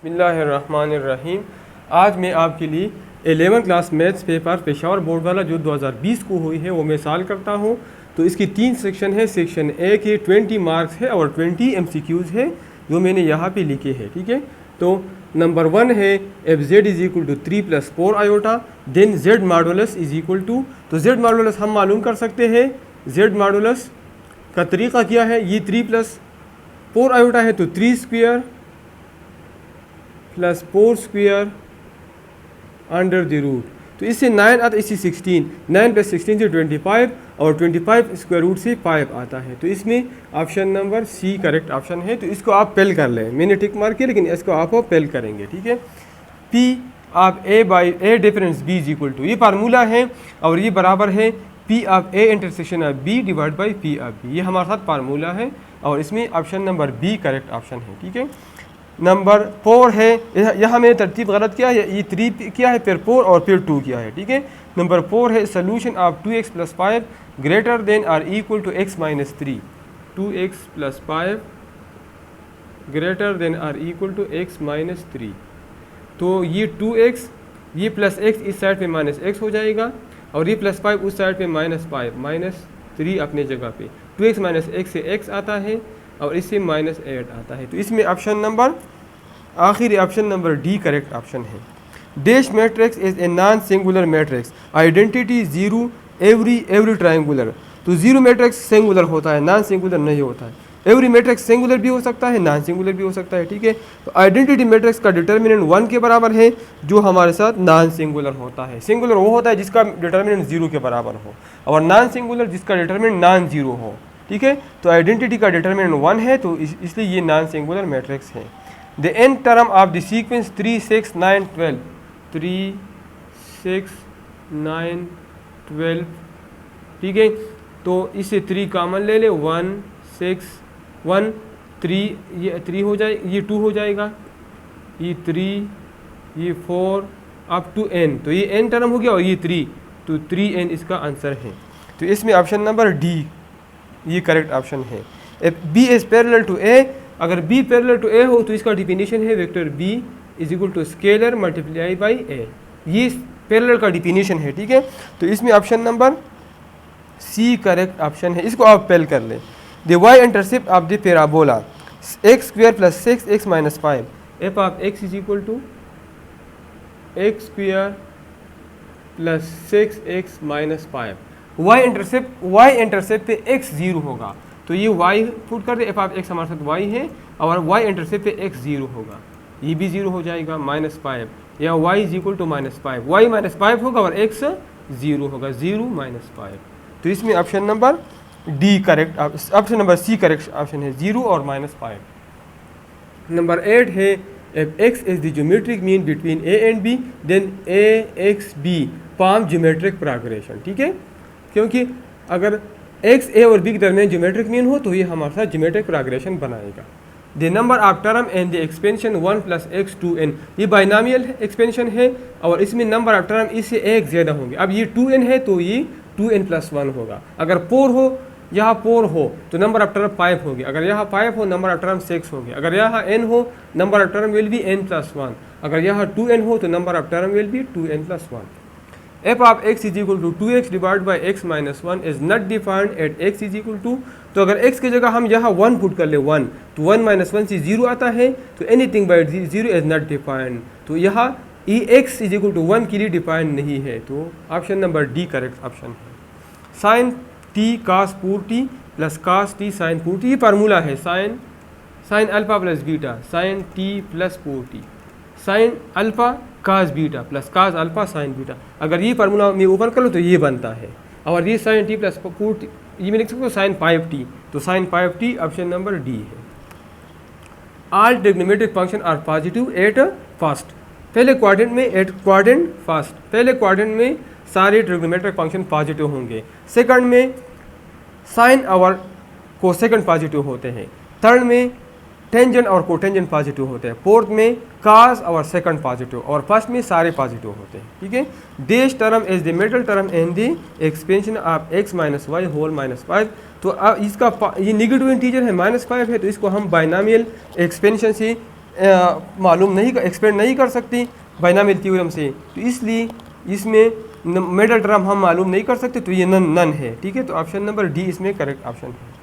बिस्मिल्लाहिर्रहमानिर्रहीम। आज मैं आपके लिए 11वीं class maths paper Peshawar board वाला जो 2020 को हुई है वो मैं सॉल्व करता हूँ। तो इसकी 3 सेक्शन है। सेक्शन ए के 20 मार्क्स है और 20 MCQs है जो मैंने यहाँ पे लिखे हैं। ठीक है, तो नंबर 1 है if z is equal to 3 + 4 iota, then z modulus is equal to, तो जेड मॉडुलस हम मालूम कर सकते हैं। जेड मॉडुलस का तरीका क्या है, ये 3 + 4 आयोटा है तो 3² + 4² अंडर द रूट, तो इससे 9 आता है, इससे 16, 9 + 16 से 25 और 25 स्क्वायर रूट से 5 आता है। तो इसमें option number C correct option है। तो इसको आप पेल कर लें, मैंने टिक मार किया लेकिन इसको आप पेल करेंगे। ठीक है, P of A by A difference B is equal to, ये फार्मूला है और ये बराबर है P of A intersection of B divide by P of B, ये हमारे साथ फार्मूला है और इसमें option number B correct option है। ठीक है, नंबर 4 है, यहाँ मैंने तरतीब गलत किया है, ये 3 किया है, फिर 4 और फिर 2 किया है। ठीक है, नंबर 4 है solution of 2x + 5 greater than or equal to x - 3, 2x + 5 greater than or equal to x - 3, तो ये 2x, ये प्लस x इस साइड पे माइनस x हो जाएगा और ये +5 उस साइड पे -5 -3 अपने जगह पे, 2x - x से x आता है और इससे -8 आता है। तो इसमें ऑप्शन नंबर आखिरी option number D correct option है। Dash matrix is a non singular matrix, identity 0 every triangular, तो 0 मैट्रिक्स सिंगुलर होता है, नॉन सिंगुलर नहीं होता है। एवरी मैट्रिक्स सिंगुलर भी हो सकता है, नॉन सिंगुलर भी हो सकता है। ठीक है, तो आइडेंटिटी मैट्रिक्स का डिटर्मिनेंट 1 के बराबर है जो हमारे साथ नॉन सिंगुलर होता है। सिंगुलर वो होता है जिसका डिटर्मिनेंट 0 के बराबर हो और नॉन सिंगुलर जिसका डिटर्मिनेंट नॉन 0 हो। ठीक है, तो आइडेंटिटी का डिटर्मिनेंट 1 है तो इसलिए ये नॉन सिंगुलर मैट्रिक्स है। The n term of the sequence 3 6 9 12, 3 6 9 12, ठीक है, तो इसे 3 कॉमन ले ले, 1 6 1 3, ये 3 हो जाए, ये 2 हो जाएगा, ये 3, ये 4 अप टू n, तो ये n टर्म हो गया और ये 3, तो 3n इसका आंसर है। तो इसमें ऑप्शन नंबर डी ये करेक्ट ऑप्शन है। बी इज पैरेलल टू ए, अगर बी पैरेलल टू ए हो तो इसका डिफिनीशन है vector B is equal to scalar multiply by A, ये पैरेलल का डिफिनीशन है। ठीक है, तो इसमें option number C correct option है। इसको आप पेल कर लें। The Y intercept of the parabola x² + 6x - 5, F of x is equal to x² + 6x - 5, y intercept पे x 0 होगा, तो ये y पुट कर दे, एफ ऑफ x हमारे साथ y है और y इंटरसेप्ट पे x 0 होगा, ये भी 0 हो जाएगा, -5, या y is equal to -5, y -5 होगा और x 0 होगा, 0 - 5, तो इसमें option number D correct, option number C correct option है, 0 और -5। नंबर 8 है if x is the geometric mean between a and b then a x b form geometric progression. ठीक है, क्योंकि अगर x a और b के दरमियान ज्योमेट्रिक मीन हो तो ये हमारे साथ ज्योमेट्रिक प्रोग्रेशन बनाएगा। The number of term and the expansion 1 + x 2n, ये बाइनामियल एक्सपेंशन है और इसमें नंबर ऑफ टर्म इससे एक ज़्यादा होंगे। अब ये 2n है तो ये 2n + 1 होगा, अगर 4 हो, यहाँ 4 हो तो नंबर ऑफ टर्म 5 होगी, अगर यहाँ 5 हो नंबर ऑफ टर्म 6 होगी, अगर यहाँ n हो number of term will be n + 1, अगर यहाँ 2n हो तो number of term will be 2n + 1। f of x is equal to 2x divided by x - 1 is not defined at x is equal to, तो अगर x की जगह हम यहाँ 1 पुट कर ले 1, तो 1 - 1 से 0 आता है, तो anything bye 0 is not defined, तो यहाँ x इज इक्वल टू 1 के लिए डिफाइंड नहीं है, तो option number D correct option है। Sine t cos 4t + cos t sin 4t, ये फार्मूला है, sine alpha + beta sine t + 4t, sine alpha cos beta + cos alpha sin beta, अगर ये फार्मूला मैं ऊपर कर लो तो ये बनता है, और ये sin t + 4t, ये मैं लिख सकता हूँ sin 5t, तो sin 5t option number D है। All trigonometric function are positive at first, पहले क्वाड्रेंट में, एट क्वाड्रेंट फर्स्ट, पहले क्वाड्रेंट में सारे ट्रिग्नोमेट्रिक फंक्शन पॉजिटिव होंगे, सेकंड में साइन और कोसेकेंड पॉजिटिव होते हैं, थर्ड में टेंजेंट और कोटेंजेंट पॉजिटिव होते हैं, फोर्थ में कास और सेकंड पॉजिटिव, और फर्स्ट में सारे पॉजिटिव होते हैं। ठीक है, dash term is the middle term and the expansion of x - y whole -5, तो अब इसका ये नेगेटिव इंटीजर है -5 है, तो इसको हम बाइनामियल एक्सपेंशन से मालूम नहीं एक्सपेंड नहीं कर सकती बाइनॉमियल थ्योरम से, तो इसलिए इसमें मिडल टर्म हम मालूम नहीं कर सकते, तो ये नन है। ठीक है, तो ऑप्शन नंबर डी इसमें करेक्ट ऑप्शन है।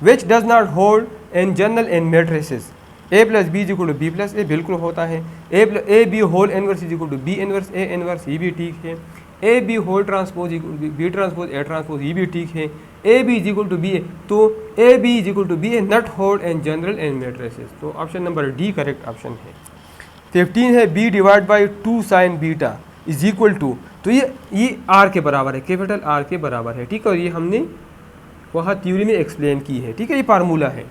Which does not hold in general and matrices A plus B is equal to B plus A, बिल्कुल होता है। ए B whole inverse is equal to B inverse A inverse, ये भी ठीक है। ए B whole transpose equal to B transpose A transpose, ये भी ठीक है। ए B is equal to B A, तो ए B is equal to B A not hold in general and matrices, तो option number D correct option है। 15 है B divide by 2 sine beta is equal to, तो ये are के बराबर है, capital R के बराबर है। ठीक है, और ये हमने वहाँ थ्योरी में एक्सप्लेन की है। ठीक है, ये फार्मूला है।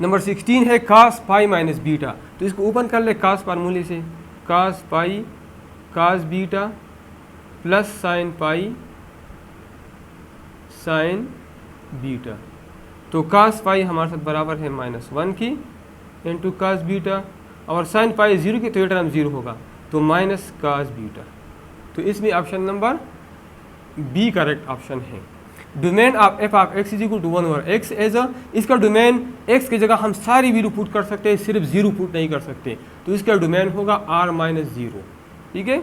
नंबर 16 है कास पाई माइनस बीटा, तो इसको ओपन कर ले कास फार्मूले से, cos pi cos beta plus sine pi sine beta, तो कास पाई हमारे साथ बराबर है -1 की इंटू कास बीटा, और साइन पाई 0 की, तो ये टर्म 0 होगा, तो माइनस कास बीटा, तो इसमें option number B correct option है। Domain of F of X is equal to 1 over X as a, इसका डोमेन एक्स की जगह हम सारी वैल्यू पुट कर सकते हैं, सिर्फ 0 पुट नहीं कर सकते, तो इसका डोमेन होगा r माइनस 0। ठीक है,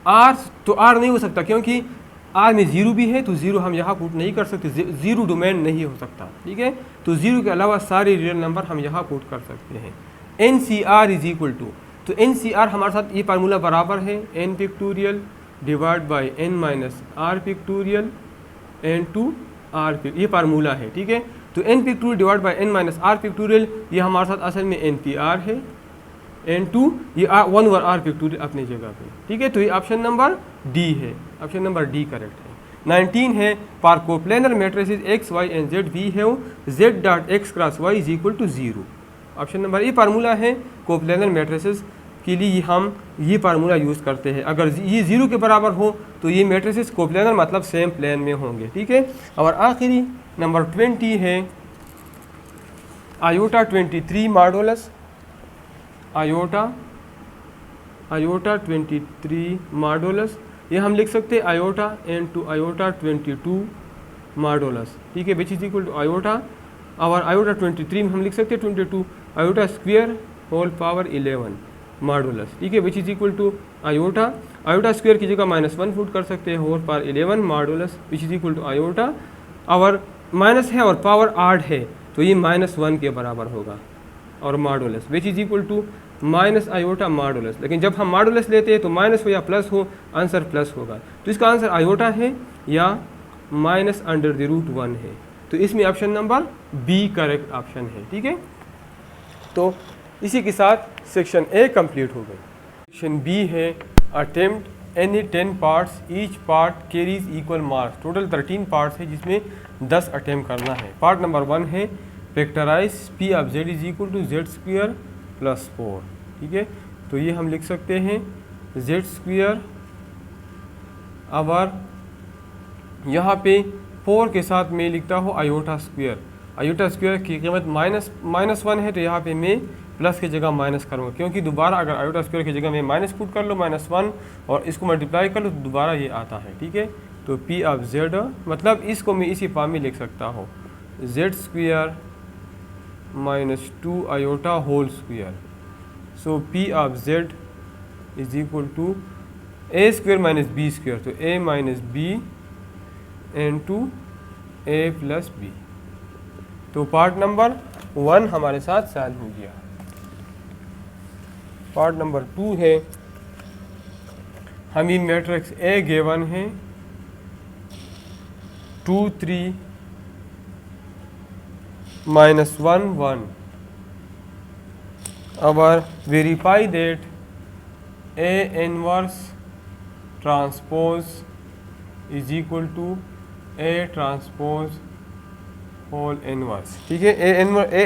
r तो r नहीं हो सकता क्योंकि r में 0 भी है, तो 0 हम यहाँ पुट नहीं कर सकते, 0 डोमेन नहीं हो सकता। ठीक है, तो 0 के अलावा सारे रियल नंबर हम यहाँ पुट कर सकते हैं। N C R is equal to, तो एन सी आर हमारे साथ ये फार्मूला बराबर है n pictorial divide by n minus R pictorial n to R pic, ये फार्मूला है। ठीक है, तो n pictorial divide by n minus R pictorial, ये हमारे साथ असल में एन पी आर है, एन टू ये 1 ओवर आर पिक्टोरियल अपनी जगह पे। ठीक है, तो ये ऑप्शन नंबर डी है, ऑप्शन नंबर डी करेक्ट है। 19 है पार coplanar matrices X Y and Z we have Z dot X cross Y is equal to 0, option number ये फार्मूला है कोप्लेनर मैट्रिसेस के लिए हम ये फार्मूला यूज़ करते हैं। अगर ये 0 के बराबर हो तो ये मैट्रिसेस कोप्लेनर मतलब सेम प्लेन में होंगे। ठीक है, और आखिरी नंबर 20 है आयोटा 23 मॉडुलस, आयोटा 23 मॉडुलस, ये हम लिख सकते हैं आयोटा इनटू आयोटा 22 मॉडुलस। ठीक है, which is equal to iota, और आयोटा 23 में हम लिख सकते हैं 22 iota square whole power 11 modulus. ठीक है, which is equal to iota square की जगह -1 पुट कर सकते हैं, whole power 11 modulus which is equal to iota, और माइनस है और पावर 8 है, तो ये -1 के बराबर होगा, और modulus which is equal to minus iota modulus, लेकिन जब हम मॉडुलस लेते हैं तो माइनस हो या प्लस हो, आंसर प्लस होगा, तो इसका आंसर आयोटा है या -√1 है, तो इसमें option number B correct option है। ठीक है, तो इसी के साथ सेक्शन ए कंप्लीट हो गई। सेक्शन बी है attempt any 10 parts, each part carries equal marks, total 13 parts है जिसमें 10 अटेम्प्ट करना है। पार्ट नंबर 1 है factorise P of z is equal to z square plus 4। ठीक है, तो ये हम लिख सकते हैं जेड स्क्वायर, और यहाँ पे 4 के साथ मैं लिखता हूँ आयोटा स्क्वायर, आयोटा स्क्वायर की कीमत -1 है, तो यहाँ पे मैं प्लस की जगह माइनस करूँगा, क्योंकि दोबारा अगर आयोटा स्क्वायर की जगह में माइनस पुट कर लो -1 और इसको मल्टीप्लाई कर लो तो दोबारा ये आता है। ठीक है, तो पी ऑफ जेड मतलब इसको मैं इसी फॉर्म में लिख सकता हूँ z square -2 iota whole square, so P of z is equal to A square minus B square, तो A minus B into A plus B, तो पार्ट नंबर 1 हमारे साथ सॉल्व हो गया। पार्ट नंबर 2 है हमें मैट्रिक्स ए गिवन है 2 3 -1 1, और verify that A inverse transpose is equal to A transpose whole inverse. ठीक है, A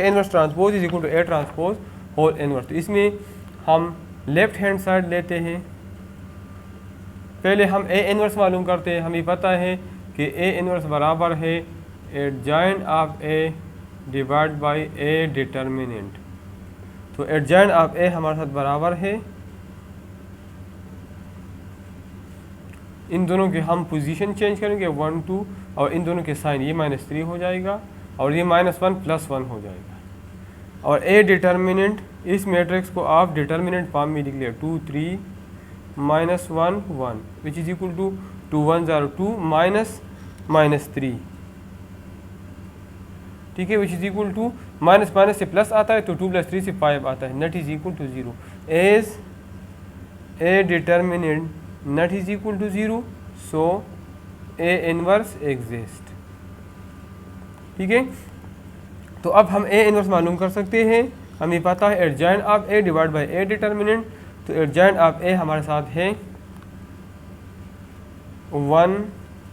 inverse transpose is equal to A transpose whole inverse, तो इसमें हम लेफ्ट हैंड साइड लेते हैं, पहले हम ए इनवर्स मालूम करते हैं। हमें पता है कि ए इनवर्स बराबर है adjoint of A divide by A determinant, तो एडजॉइंट ऑफ ए हमारे साथ बराबर है, इन दोनों के हम पोजीशन चेंज करेंगे 1 2, और इन दोनों के साइन ये -3 हो जाएगा और ये -1 + 1 हो जाएगा, और ए डिटर्मिनेंट, इस मैट्रिक्स को आप डिटर्मिनेंट फॉर्म में लिख लिया 2 3 -1 1 विच इज इक्वल टू 2 1 0 2 -3, ठीक है, which is equal to minus minus से प्लस आता है तो 2 + 3 से 5 आता है, नट is equal to 0 as a determinant nut is equal to 0 so A inverse exist, ठीक है। तो अब हम ए इनवर्स मालूम कर सकते हैं, हमें पता है adjoint of A divide by A determinant, तो एडजॉइंट ऑफ ए हमारे साथ है 1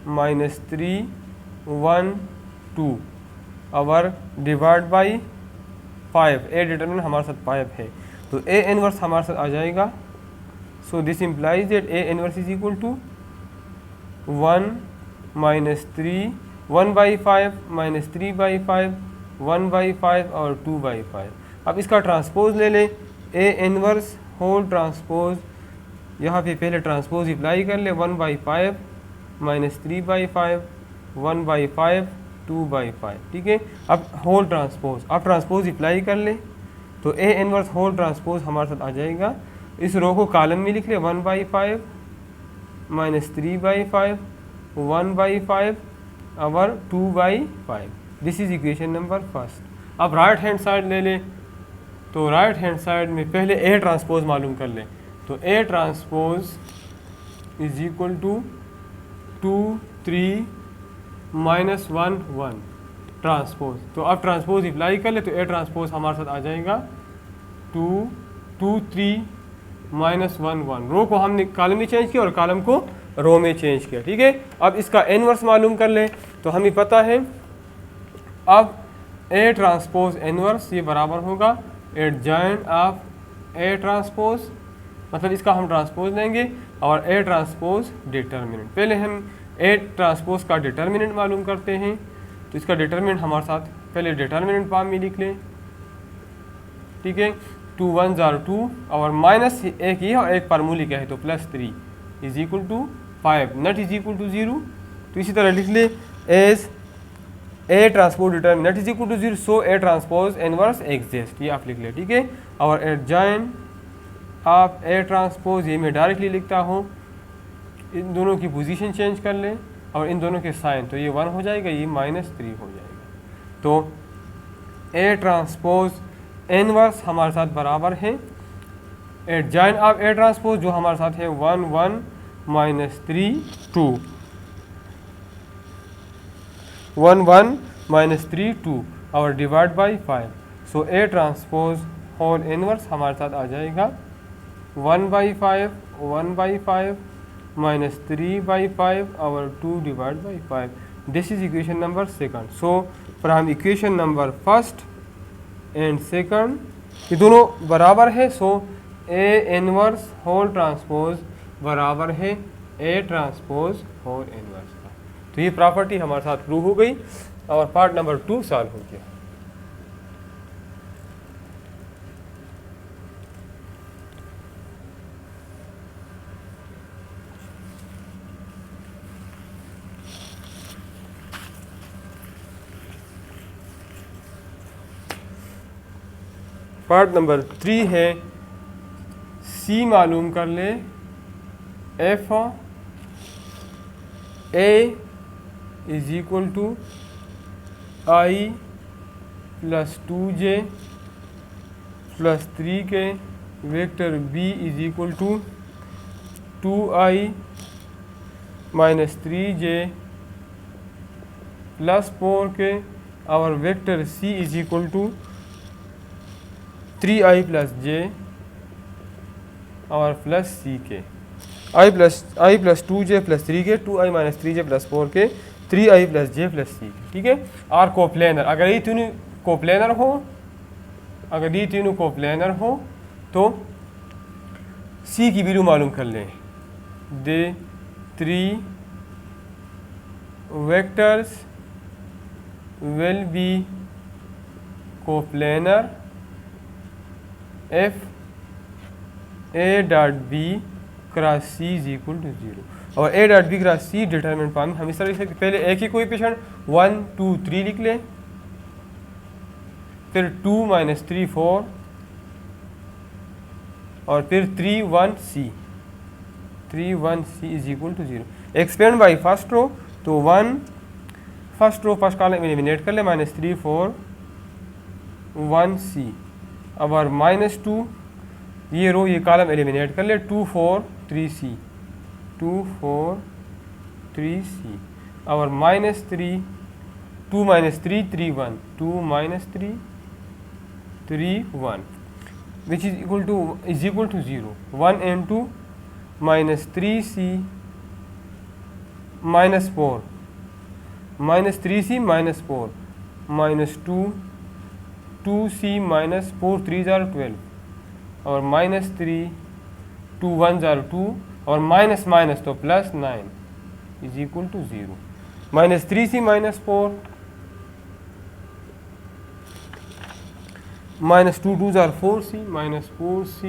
-3 1 2 और डिवाइड बाई 5, ए डिटर्मिनेंट हमारे साथ 5 है, तो ए इनवर्स हमारे साथ आ जाएगा। So this implies that A inverse is equal to 1 -3 1/5 -3/5 1/5 और 2/5। अब इसका ट्रांसपोज ले लें, ए इनवर्स होल ट्रांसपोज, यहाँ पे पहले ट्रांसपोज अप्लाई कर ले 1/5 -3/5 1/5 2/5, ठीक है। अब होल ट्रांसपोज, अब ट्रांसपोज अप्लाई कर ले तो ए इनवर्स होल ट्रांसपोज हमारे साथ आ जाएगा। इस रो को कॉलम में लिख ले 1/5 -3/5 1/5 और 2/5, this is equation number first. अब राइट हैंड साइड ले ले, तो राइट हैंड साइड में पहले ए ट्रांसपोज मालूम कर ले, तो A transpose is equal to 2 3 -1 1 transpose. तो अब ट्रांसपोज अप्लाई कर ले तो ए ट्रांसपोज हमारे साथ आ जाएगा 2 2 3 -1 1, रो को हमने कॉलम में चेंज किया और कॉलम को रो में चेंज किया, ठीक है। अब इसका इनवर्स मालूम कर ले, तो हमें पता है अब ए ट्रांसपोज इनवर्स ये बराबर होगा एडजॉइंट ऑफ ए ट्रांसपोज, मतलब इसका हम ट्रांसपोज लेंगे और ए ट्रांसपोज डिटर्मिनेंट। पहले हम ए ट्रांसपोज का डिटर्मिनेंट मालूम करते हैं, तो इसका डिटर्मिनेंट हमारे साथ पहले डिटर्मिनेंट फॉर्म में लिख लें, ठीक है। 2 1 0 2 और माइनस एक ये और एक फार्मूलिक है तो +3 is equal to 5, not is equal to 0। तो इसी तरह लिख ले as A transpose determinant nut is equal to 0 so A transpose inverse exist, ये आप लिख ले, ठीक है। और एडजॉइंट ऑफ ए ट्रांसपोज ये मैं डायरेक्टली लिखता हूँ, इन दोनों की पोजीशन चेंज कर लें और इन दोनों के साइन, तो ये 1 हो जाएगा, ये -3 हो जाएगा। तो ए ट्रांसपोज इनवर्स हमारे साथ बराबर है एडजॉइंट ऑफ ए ट्रांसपोज जो हमारे साथ है 1 1 -3 2 1 1 -3 2 और divide by 5, so A transpose whole inverse हमारे साथ आ जाएगा 1/5 1/5 -3/5 और 2 divide by 5, this is equation number second. So from equation number first and second ये दोनों बराबर है, so A inverse whole transpose बराबर है ए ट्रांसपोज होल इनवर्स का। तो ये प्रॉपर्टी हमारे साथ प्रूव हो गई और पार्ट नंबर 2 सॉल्व हो गया। पार्ट नंबर 3 है सी मालूम कर ले, if A is equal to I + 2j + 3k vector B is equal to 2i - 3j + 4k और vector C is equal to 3i + j और +ck, i + 2j + 3k 2i - 3j + 4k 3i + j + c, ठीक है। और coplanar, अगर ये तीनों coplanar हो, अगर ये तीनों कोप्लेनर हो तो c की वैल्यू मालूम कर लें, the 3 vectors will be coplanar f a.b cross c is equal to 0 और a.b cross c determinant form हम इस तरह लिख सकते, पहले एक ही कोएफिशिएंट 1 2 3 लिख लें, फिर 2 माइनस 3 4 और फिर 3 1 c is equal to 0। Expand by first row, तो 1 first row first column eliminate कर ले, माइनस 3 4 1 c। अब और माइनस 2 ये रो ये कॉलम एलिमिनेट कर ले, 2 4 3 c 2 4 3 c। और minus 3 2 minus 3 3 1 2 minus 3 3 1 which is equal to 0। 1 and 2 minus 3c minus 4 minus 3c minus 4 minus 2 2c minus 4 3 12 और माइनस 3 2 1 2 और माइनस माइनस तो plus 9 is equal to 0। Minus 3c minus 4 minus 2 2 4c minus 4c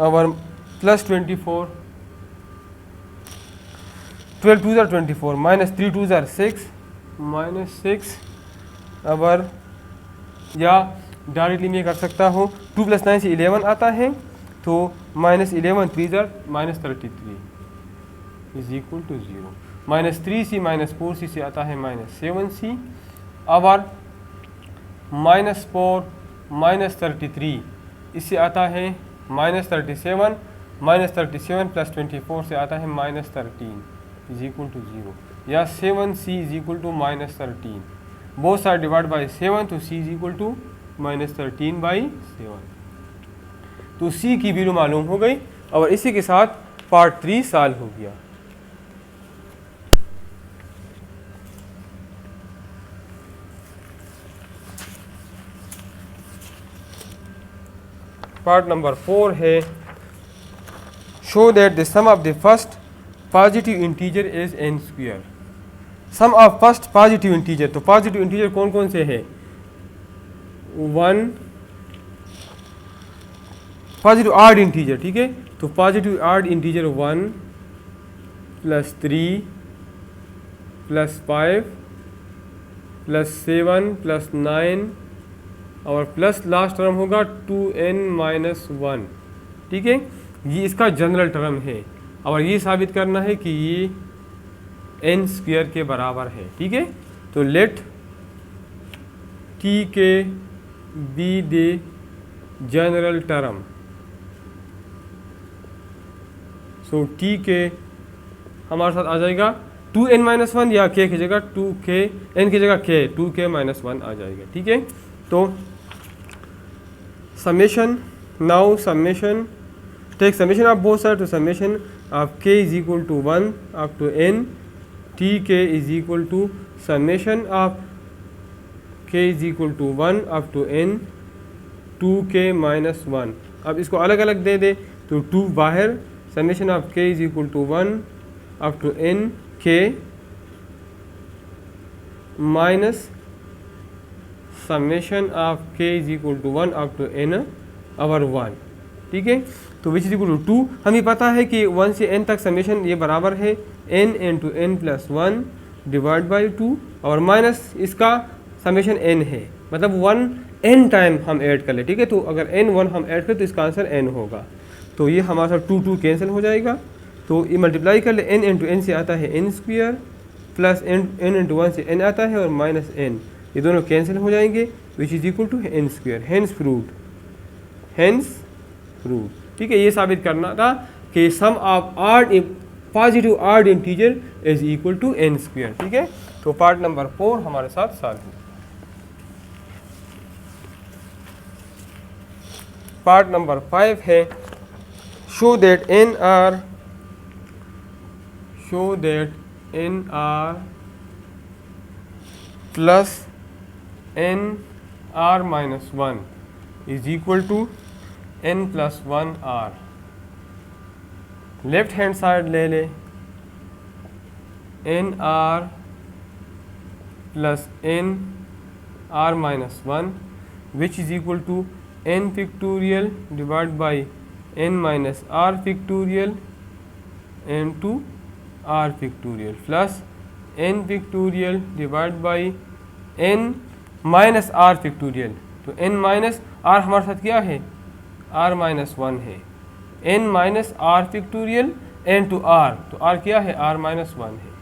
और plus 24 12 2 24 minus 3 2 6 minus 6। और या directly मैं कर सकता हूँ 2 + 9 से 11 आता है, तो minus 11 3 minus 33 is equal to 0। Minus 3c minus 4c से आता है माइनस 7c। और माइनस 4 माइनस 33 इससे आता है माइनस 37 माइनस 37 प्लस 24 से आता है माइनस 13 इज इक्वल टू 0। या 7c is equal to minus 13। Both side divide by 7, तो c is equal to minus 13/7। तो c की वैल्यू मालूम हो गई और इसी के साथ पार्ट 3 सॉल्व हो गया। पार्ट नंबर 4 है show that the sum of the first positive integer is n square. Sum of first positive integer, तो पॉजिटिव इंटीजर कौन कौन से हैं? 1 पॉजिटिव ऑड इंटीजर, ठीक है। तो पॉजिटिव ऑड इंटीजर 1 + 3 + 5 + 7 + 9 और प्लस लास्ट टर्म होगा 2n-1, ठीक है। ये इसका जनरल टर्म है और ये साबित करना है कि ये n स्क्वायर के बराबर है, ठीक है। तो let Tk be the general term. So Tk हमारे साथ आ जाएगा 2n-1 या k की जगह 2k, n की जगह k 2k-1 आ जाएगा, ठीक है। तो summation, now summation, take summation of both sides, to summation of k is equal to 1 up to n, tk is equal to summation of k is equal to 1 up to n 2k-1। अब इसको अलग अलग दे दे तो 2 बाहर, summation of k is equal to 1 up to n k minus summation of k is equal to 1 up to n over 1, ठीक है। तो which is equal to 2। हमें पता है कि 1 से n तक समेशन ये बराबर है n into n + 1 divide by 2 और माइनस इसका समेशन n है, मतलब 1 n टाइम हम ऐड कर ले, ठीक है। तो अगर n 1 हम ऐड करें तो इसका आंसर n होगा। तो ये हमारा 2 2 कैंसिल हो जाएगा। तो ये मल्टीप्लाई कर ले, n into n से आता है n square plus n into 1 से n आता है और माइनस n, ये दोनों कैंसिल हो जाएंगे, which is equal to n square. Hence proved, ठीक है। ये साबित करना था कि sum of positive odd integer is equal to n square, ठीक है। तो पार्ट नंबर 4 हमारे साथ सॉल्व हुआ। पार्ट नंबर 5 है show that n r plus n r-1 is equal to n + 1 r। Left hand side ले ले, n r plus n r-1 which is equal to n pictorial divide by n minus r pictorial n to r pictorial plus n pictorial divide by n minus R factorial, तो n minus R हमारे साथ क्या है, r minus 1 है, n minus R factorial n to r, तो r क्या है, r minus 1 है,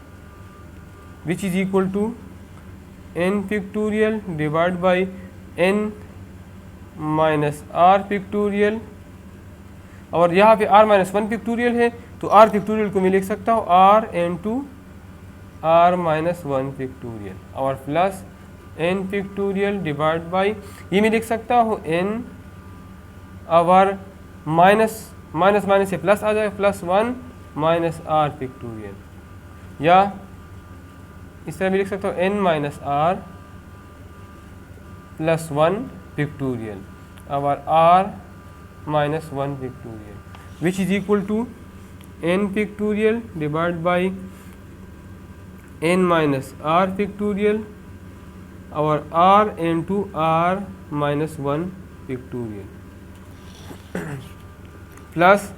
which is equal to n factorial divide by n minus R factorial, और यहाँ पे r माइनस 1 फैक्टोरियल है, तो r फैक्टोरियल को मैं लिख सकता हूँ r into r minus 1 factorial, और plus n factorial divide by, ये मैं लिख सकता हूँ n आवर माइनस माइनस माइनस से प्लस आ जाएगा, प्लस 1 माइनस r फैक्टोरियल, या इस तरह भी लिख सकता हूँ n minus r plus 1 factorial our r minus 1 factorial, which is equal to n factorial divide by n minus r factorial और r into r minus 1 factorial plus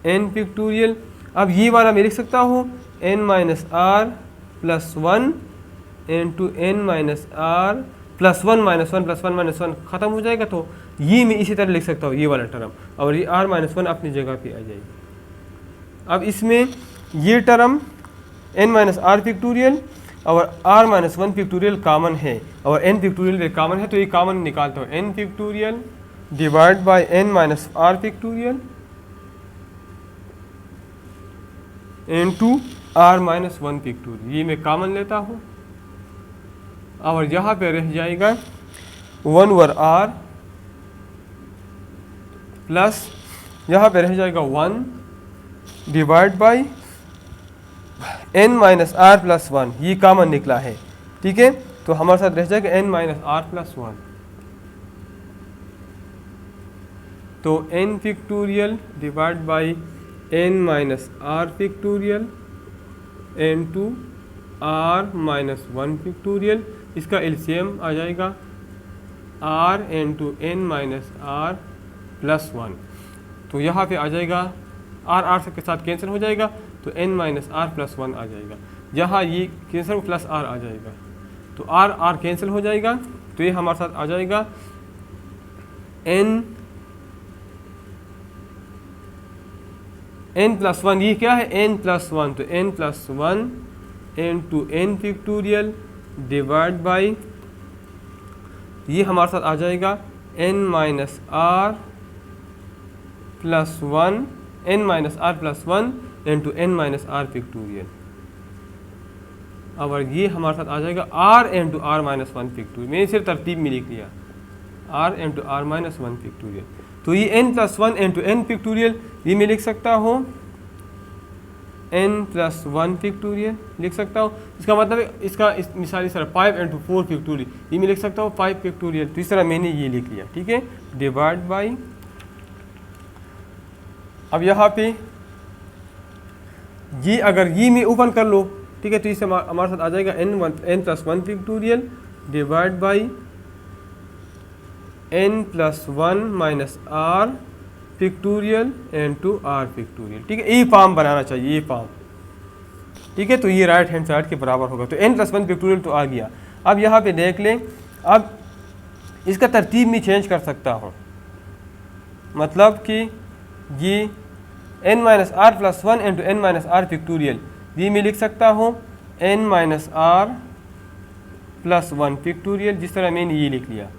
n factorial. अब ये वाला मैं लिख सकता हूँ n minus r plus 1 into n minus r plus 1 minus 1 plus 1 minus 1 ख़त्म हो जाएगा, तो ये मैं इसी तरह लिख सकता हूँ ये वाला टर्म, और ये r माइनस 1 अपनी जगह पे आ जाएगी। अब इसमें ये term n minus R factorial और r माइनस 1 फैक्टोरियल कॉमन है, और n फैक्टोरियल भी कॉमन है, तो ये कॉमन निकालता हूँ n factorial divide by n minus R factorial into r minus 1 factorial, ये मैं कॉमन लेता हूँ, और यहाँ पे रह जाएगा 1 ओवर r प्लस यहाँ पे रह जाएगा 1 divide by n minus R plus 1, ये कॉमन निकला है, ठीक है, तो हमारे साथ रह जाएगा n माइनस आर प्लस 1, तो n factorial divide by n minus R factorial into r minus 1 factorial, इसका एलसीएम आ जाएगा r into n minus R plus 1, तो यहाँ पे आ जाएगा r के साथ कैंसिल हो जाएगा, तो n माइनस आर प्लस 1 आ जाएगा, यहाँ ये कैंसिल प्लस r आ जाएगा, तो r कैंसिल हो जाएगा, तो ये हमारे साथ आ जाएगा n प्लस 1, ये क्या है n प्लस 1, तो n plus 1 into n factorial divide by, ये हमारे साथ आ जाएगा n minus R plus 1, n minus R plus 1 into n minus R factorial, और ये हमारे साथ आ जाएगा r into R minus 1 factorial, मैंने सिर्फ तरतीब में लिख लिया r into R minus 1 factorial, तो ये n plus 1 into n factorial, ये मैं लिख सकता हूँ n प्लस 1 फैक्टोरियल लिख सकता हूँ, इसका मतलब है इसका इस मिसाल इस तरह 5 इंटू 4 फैक्टोरियल, ये मैं लिख सकता हूँ 5 फैक्टोरियल, तो इस तरह मैंने ये लिख लिया, ठीक है, डिवाइड बाई, अब यहाँ पे ये अगर ये में ओपन कर लो, ठीक है, तो इससे हमारे साथ आ जाएगा n plus 1 factorial divide by n plus 1 minus R factorial into R factorial, ठीक है, ये फॉर्म बनाना चाहिए, ये फॉर्म, ठीक है, तो ये राइट हैंड साइड के बराबर होगा, तो n प्लस 1 फैक्टोरियल तो आ गया। अब यहाँ पे देख लें, अब इसका तरतीब में चेंज कर सकता हूँ, मतलब कि ये n minus R plus 1 into n minus R factorial, ये मैं लिख सकता हूँ n minus R plus 1 factorial, जिस तरह मैंने ये लिख लिया,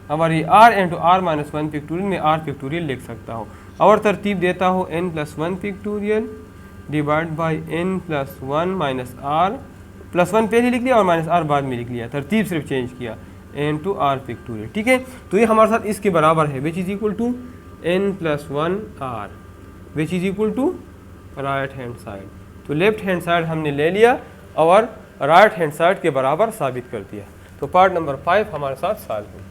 हमारी r into R minus 1 factorial में r फैक्टोरियल लिख सकता हूँ, और तरतीब देता हूँ n plus 1 factorial divide by n plus 1 minus R plus 1 पहले लिख लिया और माइनस आर बाद में लिख लिया, तरतीब सिर्फ चेंज किया, n टू आर फैक्टोरियल, ठीक है, तो ये हमारे साथ इसके बराबर है, which is equal to n plus 1 r, which is equal to right hand side, तो लेफ्ट हैंड साइड हमने ले लिया और राइट हैंड साइड के बराबर साबित कर दिया, तो पार्ट नंबर 5 हमारे साथ सॉल्व हो।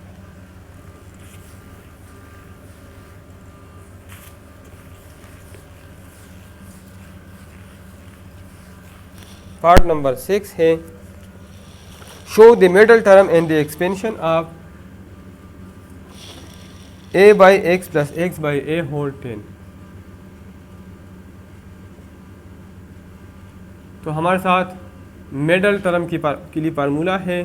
पार्ट नंबर 6 है show the middle term in the expansion of a by x plus x by a whole 10, तो हमारे साथ मिडल टर्म के लिए फार्मूला है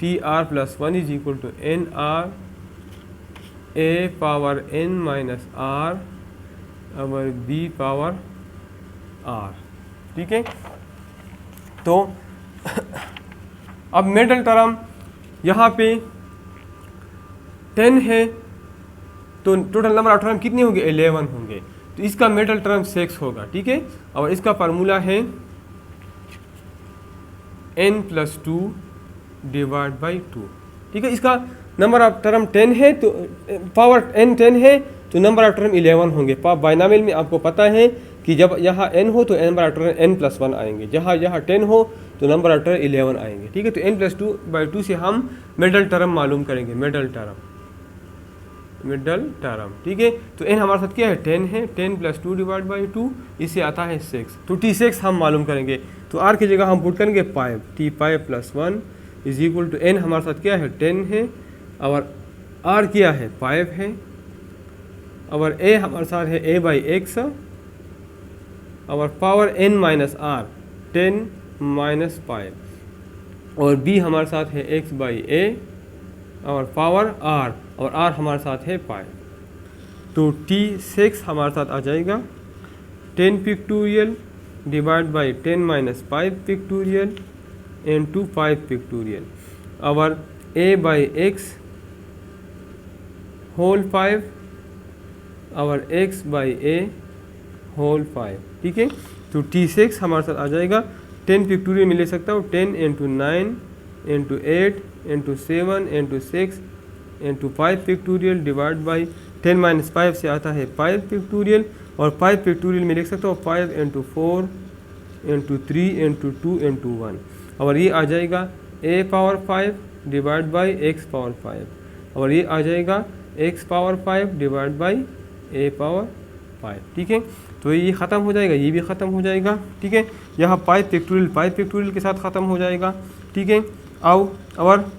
t r plus one is equal to n r a power n minus r और b power r. ठीक है, तो अब मिडल टर्म यहाँ पे 10 है, तो टोटल नंबर ऑफ टर्म कितने होंगे? 11 होंगे। तो इसका मिडल टर्म 6 होगा। ठीक है, और इसका फार्मूला है n प्लस 2 डिवाइड बाई 2। ठीक है, इसका नंबर ऑफ टर्म 10 है, तो पावर n 10 है, तो नंबर ऑफ टर्म 11 होंगे। बाइनोमियल में आपको पता है कि जब यहाँ n हो तो number of term n plus 1 आएंगे, जहाँ यहाँ 10 हो तो नंबर ऑफ टर्म 11 आएंगे। ठीक है, तो n प्लस 2 बाई 2 से हम मिडल टर्म मालूम करेंगे, मिडल टर्म। ठीक है, तो n हमारे साथ क्या है? 10 है, 10 प्लस 2 डिवाइड बाई 2, इससे आता है 6। तो t6 हम मालूम करेंगे, तो r की जगह हम पुट करेंगे 5, t5 plus 1 is equal to n हमारे साथ क्या है? 10 है, और r क्या है? 5 है, और a हमारे साथ है a बाई x, और power n minus r 10 minus 5, और b हमारे साथ है x बाई a, और पावर r, और r हमारे साथ है 5। तो t6 हमारे साथ आ जाएगा 10 pictorial divide by 10 minus 5 pictorial into 5 pictorial, और a बाई x होल 5, और x बाई a होल 5। ठीक है, तो t6 हमारे साथ आ जाएगा 10 पिक्टोरियल में ले सकता हूँ 10 into 9 into 8 into 7 into 6 into 5 pictorial divide by 10 minus 5 से आता है 5 पिक्टोरियल, और 5 पिक्टोरियल में लिख सकता हूँ 5 इंटू 4 इंटू 3 इंटू 2 इंटू 1, और ये आ जाएगा a power 5 divide by x power 5, और ये आ जाएगा x power 5 divide by a power 5। ठीक है, तो ये ख़त्म हो जाएगा, ये भी ख़त्म हो जाएगा। ठीक है, यहाँ 5 पिक्टोरियल के साथ ख़त्म हो जाएगा। ठीक है, और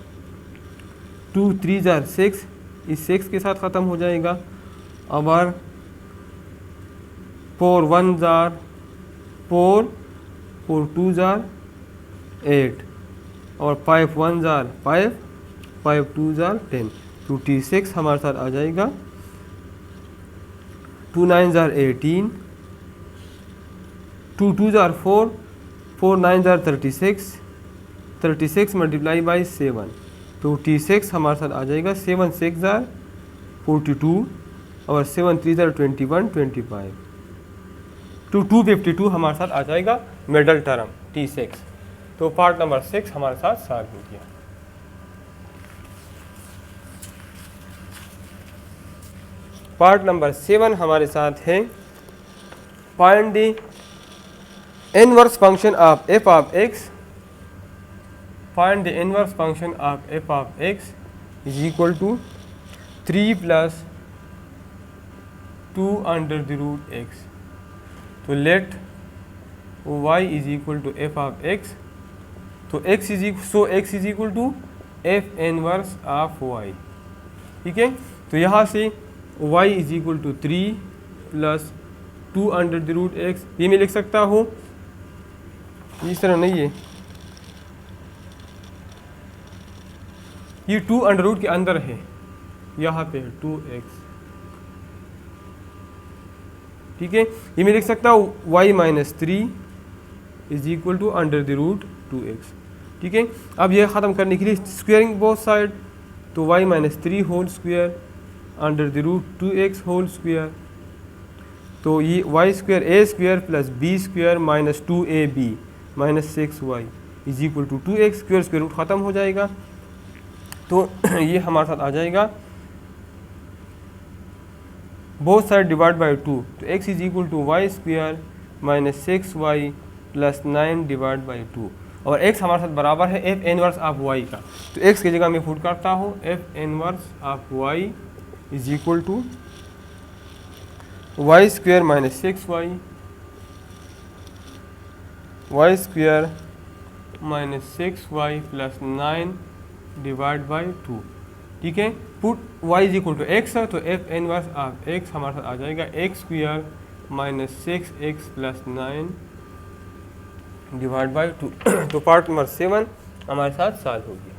2 3 जार 6, इस 6 के साथ ख़त्म हो जाएगा, और 4 1 जार 4, 4 2 जार 8, और 5 1 जार 5, 5 2 जार 10। तो t6 हमारे साथ आ जाएगा 2 9 जार 18, 2 2 जार 4, 4 9 जार 36, 36 मल्टीप्लाई बाई 7। तो t6 हमारे साथ आ जाएगा 7 6 जार 42, और 7 3 जार 21 25, तो 252 हमारे साथ आ जाएगा मिडल टर्म t6। तो पार्ट नंबर 6 हमारे साथ सॉल्व हो गया। पार्ट नंबर 7 हमारे साथ है find the inverse function of f of x, find the inverse function of f of x is equal to 3 plus 2 under the root x। तो let y is equal to f of x, तो x is equal to f inverse of y। ठीक है, तो यहाँ से y is equal to 3 plus 2 under the root x, ये मैं लिख सकता हूँ, इस तरह नहीं है, ये 2 अंडर रूट के अंदर है, यहाँ पे है 2x। ठीक है, ये मैं लिख सकता हूँ y minus 3 is equal to under the root 2x। ठीक है, अब यह ख़त्म करने के लिए स्क्वेयरिंग बोथ साइड, तो y minus 3 whole square under the root 2x whole square, तो ये y square a square plus b square minus 2ab minus 6y is equal to 2x, square square root ख़त्म हो जाएगा। तो ये हमारे साथ आ जाएगा बोथ साइड डिवाइड बाई 2, तो x is equal to y square minus 6y plus 9 divide by 2, और x हमारे साथ बराबर है f इनवर्स ऑफ y का। तो x की जगह मैं पुट करता हूँ f inverse of y is equal to y square minus 6y, y square minus 6y plus 9 divide by 2। ठीक है, put y is equal to x है, तो f इनवर्स ऑफ x हमारे साथ आ जाएगा x square minus 6x plus 9 divide by 2। तो part number 7 हमारे साथ सॉल्व हो गया।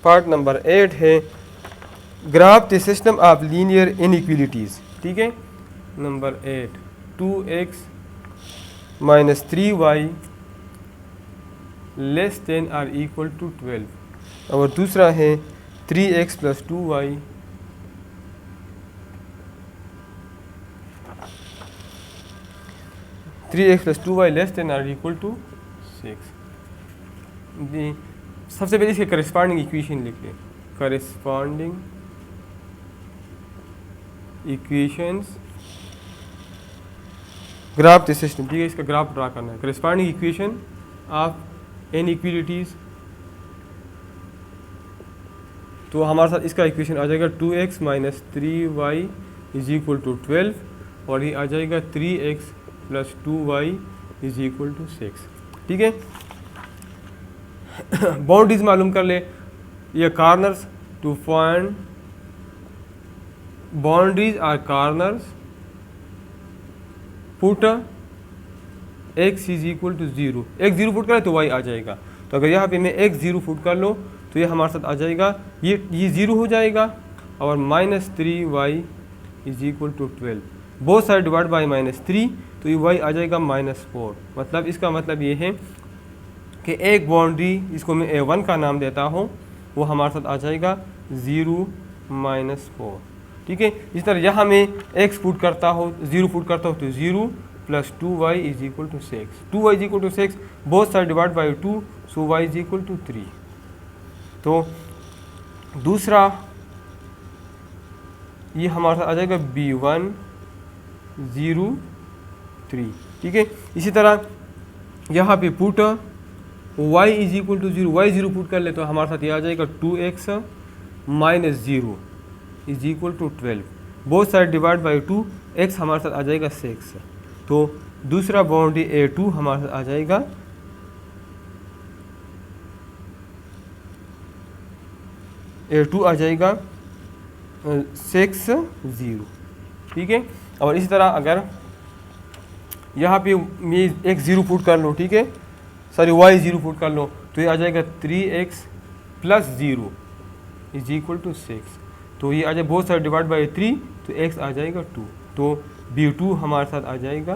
पार्ट नंबर 8 है graph the system of linear inequalities. ठीक है, number 8 2x minus 3y less than or equal to 12 और दूसरा है 3x plus 2y 3x plus 2y less than or equal to 6। सबसे पहले इसके करस्पॉन्डिंग इक्वेशन लिख लें, corresponding equations graph the system. ठीक है, इसका ग्राफ ड्रा करना है। करस्पॉन्डिंग इक्वेशन ऑफ इनइक्वलिटीज़, तो हमारे साथ इसका इक्वेशन आ जाएगा 2x minus 3y is equal to 12 और ये आ जाएगा 3x plus 2y is equal to 6। ठीक है, बाउंड्रीज मालूम कर ले, ये corners to find boundaries are corners put x is equal to 0। x 0 put करें तो y आ जाएगा। तो अगर यहाँ पे मैं x 0 पुट कर लो तो ये हमारे साथ आ जाएगा, ये 0 हो जाएगा और minus 3y is equal to 12, both side divide by minus 3, तो ये y आ जाएगा माइनस 4। मतलब इसका मतलब ये है कि एक बाउंड्री, इसको मैं a1 का नाम देता हूँ, वो हमारे साथ आ जाएगा 0 माइनस 4। ठीक है, इस तरह यहाँ मैं x पुट करता हूँ, 0 पुट करता हूँ तो 0 plus 2y is equal to 6, 2y is equal to 6, both side divide by 2, so y is equal to 3। तो दूसरा ये हमारे साथ आ जाएगा b1 0 3। ठीक है, इसी तरह यहाँ पे put y is equal to 0, y 0 put कर ले तो हमारे साथ ये आ जाएगा 2x minus 0 is equal to 12, both side divide by 2, x हमारे साथ आ जाएगा 6। तो दूसरा बाउंड्री a2 हमारे साथ आ जाएगा a2 आ जाएगा 6 0। ठीक है, और इसी तरह अगर यहाँ पे मैं x 0 पुट कर लो, ठीक है, सॉरी y 0 पुट कर लो तो ये आ जाएगा 3x plus 0 is equal to 6। तो ये आ जाए बोथ साइड डिवाइड बाई 3, तो x आ जाएगा 2। तो b2 हमारे साथ आ जाएगा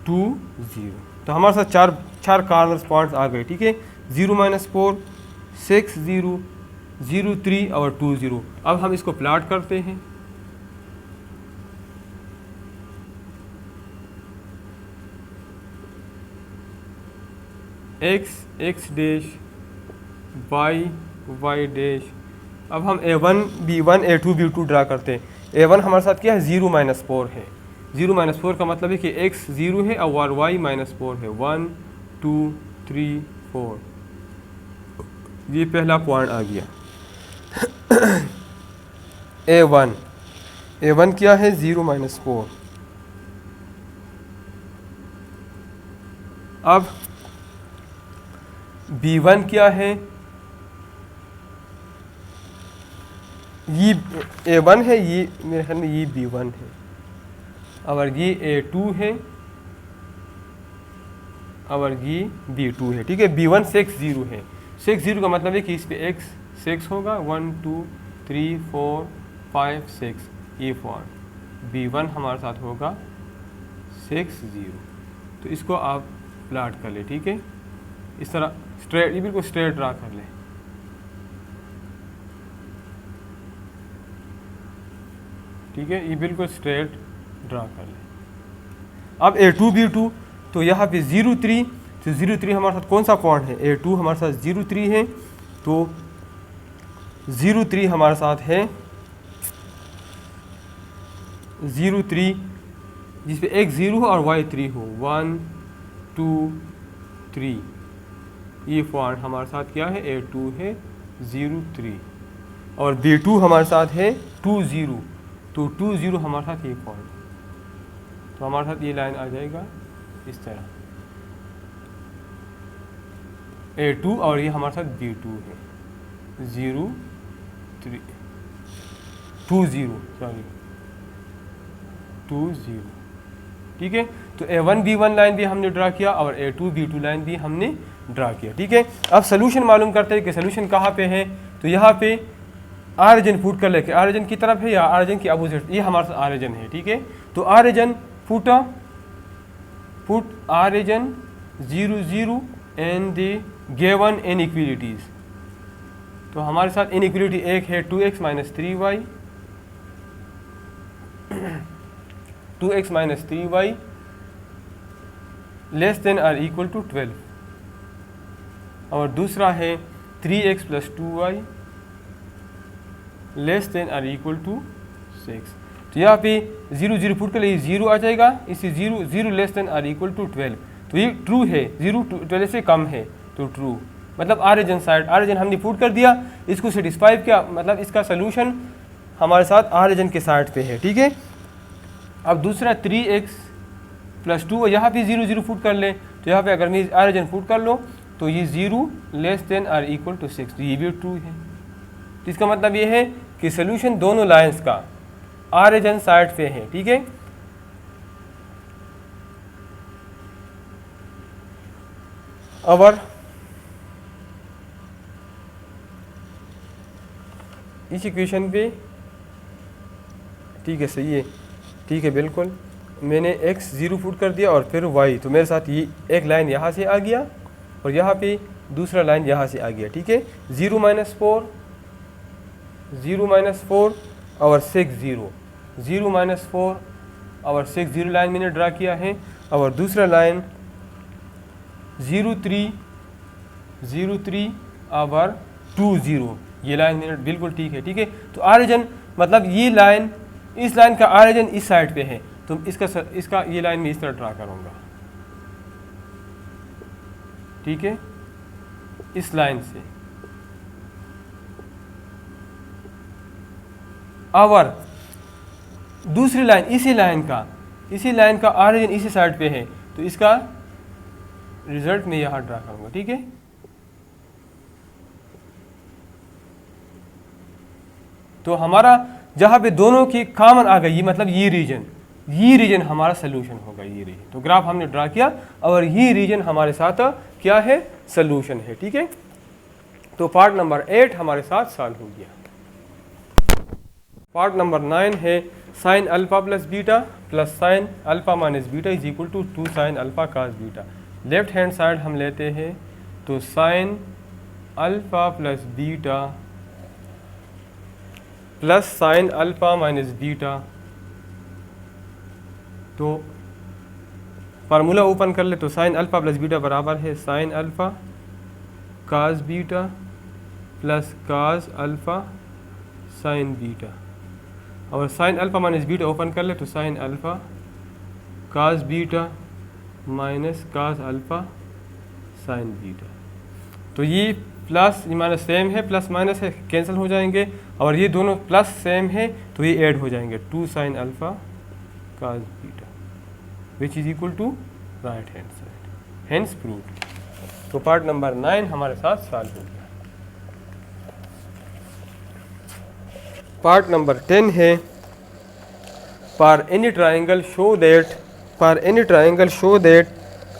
2 0। तो हमारे साथ चार कॉर्नर पॉइंट्स आ गए। ठीक है, 0 माइनस 4, 6 0, 0 3 और 2 0। अब हम इसको प्लॉट करते हैं। x dash y dash. अब हम a1 b1 a2 b2 draw करते हैं। a1 हमारे साथ क्या है, 0 माइनस 4 है। 0 माइनस 4 का मतलब है कि x 0 है और y माइनस 4 है। 1 2 3 4, ये पहला पॉइंट आ गया। a1 क्या है, 0 माइनस 4। अब b1 क्या है, ये a1 है, ये मेरे ख्याल में ये b1 है, और ये a2 है और ये b2 है। ठीक है, b1 6 0 है। 6 0 का मतलब है कि इस पे x 6 होगा। 1 2 3 4 5 6, ये पॉइंट b1 हमारे साथ होगा 6 0। तो इसको आप प्लॉट कर ले। ठीक है, इस तरह स्ट्रेट, ये बिल्कुल स्ट्रेट ड्रा कर ले। ठीक है, ये बिल्कुल स्ट्रेट ड्रा कर ले। अब a2 b2, तो यहाँ पे 0 3, तो 0 3 हमारे साथ कौन सा पॉइंट है, a2 हमारे साथ 0 3 है। तो 0 3 हमारे साथ है 0 3, जिसपे x 0 हो और y 3 हो। 1 2 3, ये पॉइंट हमारे साथ क्या है, a2 है 0 3, और b2 हमारे साथ है 2 0। तो 2 0 हमारे साथ ये पॉइंट, तो हमारे साथ ये लाइन आ जाएगा इस तरह a2, और ये हमारे साथ b2 है 0 3 2 0, सॉरी 2 0। ठीक है, तो a1 b1 लाइन भी हमने ड्रा किया और a2 b2 लाइन भी हमने ड्रा किया। ठीक है, अब सोल्यूशन मालूम करते हैं कि सोल्यूशन कहाँ पे है। तो यहाँ पे आरिजन पुट कर लेके, आरिजन की तरफ है या आरिजन की अपोजिट, ये हमारे साथ आरिजन है। ठीक है, तो origin put origin 0 0 and the given inequalities. तो हमारे साथ इनइक्वालिटी एक है 2x minus 3y 2x minus 3y less than or equal to 12, और दूसरा है 3x plus 2y less than or equal to 6। तो यहाँ पे 0 0 पुट कर लिए 0 आ जाएगा, इसी 0 0 less than or equal to 12। तो ये ट्रू है, 0 12 से कम है तो ट्रू, मतलब आरिजन साइड, आरिजन हमने पुट कर दिया, इसको सेटिस्फाई किया, मतलब इसका सोल्यूशन हमारे साथ आरिजन के साइड पे है। ठीक है, अब दूसरा 3x प्लस 2, यहाँ पे 0 0 पुट कर ले, तो यहाँ पे अगर मैं आरिजन पुट कर लो तो ये 0 less than or equal to 6, तो ये भी ट्रू है। तो इसका मतलब ये है कि सोल्यूशन दोनों लाइंस का आरिजन साइड पे है। ठीक है, और इस इक्वेशन पे, ठीक है सही है, ठीक है बिल्कुल, मैंने x 0 पुट कर दिया और फिर y, तो मेरे साथ ये एक लाइन यहाँ से आ गया और यहाँ पे दूसरा लाइन यहाँ से आ गया। ठीक है, 0 माइनस 4 और 6 0, 0 माइनस 4 और 6 0 लाइन मैंने ड्रा किया है, और दूसरा लाइन 0 3 और 2 0, ये लाइन मैंने बिल्कुल ठीक है। ठीक है, तो आरिजन मतलब ये लाइन, इस लाइन का आरिजन इस साइड पे है, तो इसका ये लाइन मैं इस तरह ड्रा करूँगा। ठीक है, इस लाइन से, और दूसरी लाइन इसी लाइन का आरिजन इसी साइड पे है, तो इसका रिजल्ट मैं यहाँ ड्रा करूँगा। ठीक है, तो हमारा जहाँ पे दोनों की कॉमन आ गई, मतलब ये रीजन हमारा सोल्यूशन होगा, ये रीजन। तो ग्राफ हमने ड्रा किया और ये रीजन हमारे साथ क्या है, सोल्यूशन है। ठीक है, तो पार्ट नंबर 8 हमारे साथ सॉल्व हो गया। पार्ट नंबर 9 है sine alpha plus beta plus sine alpha minus beta is equal to 2 sine alpha cos beta. Left hand side हम लेते हैं, तो sine alpha plus beta plus sine alpha minus beta, तो formula open कर ले, तो sine alpha plus beta बराबर है sine alpha cos beta plus cos alpha sine beta, और sine alpha minus beta open कर ले, तो sine alpha cos beta minus cos alpha sine beta. तो ये प्लस माइनस सेम है, प्लस माइनस है कैंसिल हो जाएंगे, और ये दोनों प्लस सेम है तो ये ऐड हो जाएंगे, 2 sine alpha cos beta which is equal to right hand side, hence proved. तो पार्ट नंबर 9 हमारे साथ सॉल्व हो गया। पार्ट नंबर 10 है for any triangle show that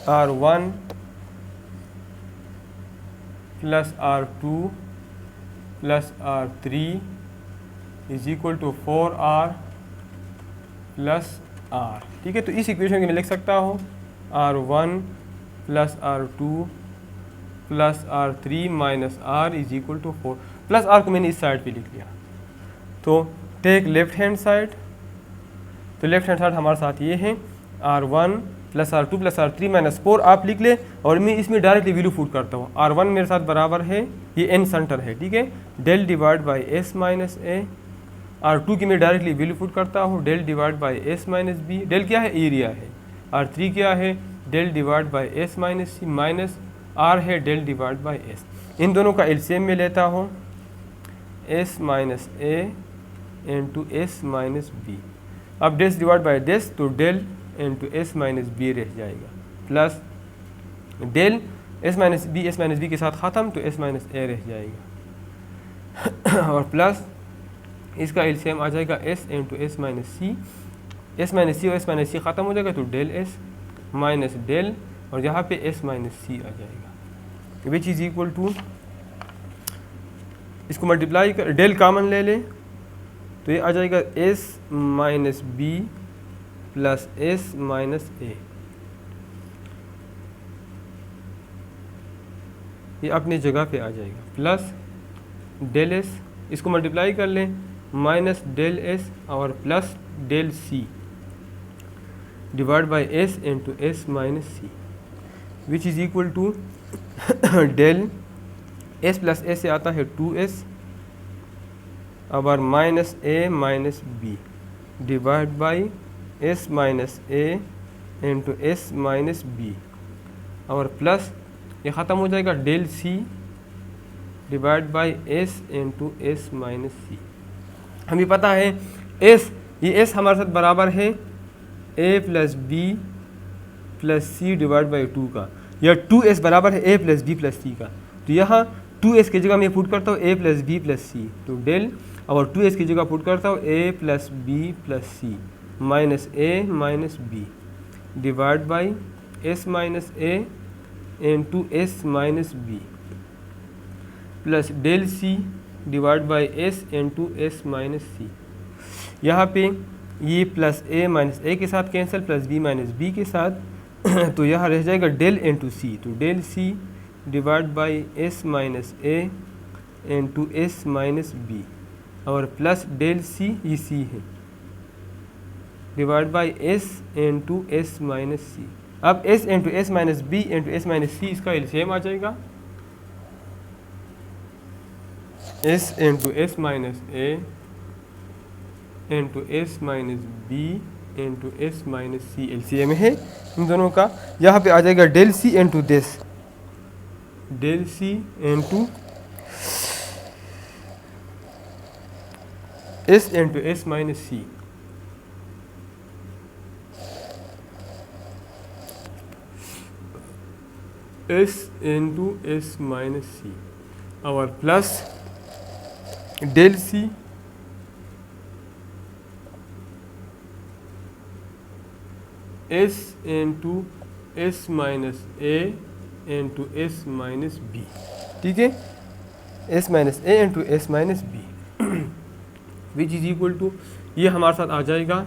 R1 plus R2 plus R3 is equal to 4R plus R। ठीक है, तो इस इक्वेशन को मैं लिख सकता हूँ R1 plus R2 plus R3 minus R is equal to 4, plus R को मैंने इस साइड पे लिख लिया। तो टेक लेफ्ट हैंड साइड, तो लेफ्ट हैंड साइड हमारे साथ ये है R1 plus R2 plus R3 minus 4 आप लिख ले, और मैं इसमें डायरेक्टली वैल्यू पुट करता हूँ। R1 मेरे साथ बराबर है, ये n सेंटर है, ठीक है, del divide by s minus a। R2 की मैं डायरेक्टली वैल्यू पुट करता हूँ, del divide by s minus b। Del क्या है, एरिया है। R3 क्या है, del divide by s minus c, minus r है डेल डिवाइड बाई s। इन दोनों का एलसीएम में लेता हूँ, s minus a into s minus b। अब डेस डिवाइड बाई डेस, तो del into s minus B रह जाएगा, plus del s minus B के साथ ख़त्म, तो s माइनस a रह जाएगा और प्लस इसका एलसीएम आ जाएगा s into s minus C और s माइनस सी ख़त्म हो जाएगा, तो डेल s माइनस डेल, और यहाँ पे s माइनस सी आ जाएगा। विच इज़ इक्वल टू, इसको मल्टीप्लाई कर डेल कॉमन ले लें तो ये आ जाएगा S minus B plus S minus A. ये अपनी जगह पे आ जाएगा प्लस डेल एस, इसको मल्टीप्लाई कर लें माइनस डेल एस और plus del C divide by S into S minus C which is equal to del S plus S से आता है 2s और minus A minus B divide by S minus A into S minus B और plus ये ख़त्म हो जाएगा del C divide by S into S minus C. हमें पता है एस, ये एस हमारे साथ बराबर है A plus B plus C divide by 2 का, या 2s बराबर है A plus B plus C का। तो यहाँ 2s की जगह मैं पुट करता हूँ A plus B plus C, तो डेल और 2s की जगह पुट करता हूँ A plus B plus C minus A minus B divide by S minus A into S minus B plus del C divide by S into S minus C. यहाँ पे ये plus A minus A के साथ cancel, plus B minus B के साथ तो यहाँ रह जाएगा डेल इंटू सी, तो del C divide by S minus A into S minus B और प्लस डेल सी, ये सी है, divide by S into S minus C. अब S into S minus B into S minus C इसका LCM आ जाएगा S into S minus A into S minus B into S minus C LCM है इन दोनों का। यहाँ पे आ जाएगा del C into this, del C into S into S minus C S into S minus C और plus del C S into S minus A into S minus B, ठीक है, S minus A into S minus B which is equal to, ये हमारे साथ आ जाएगा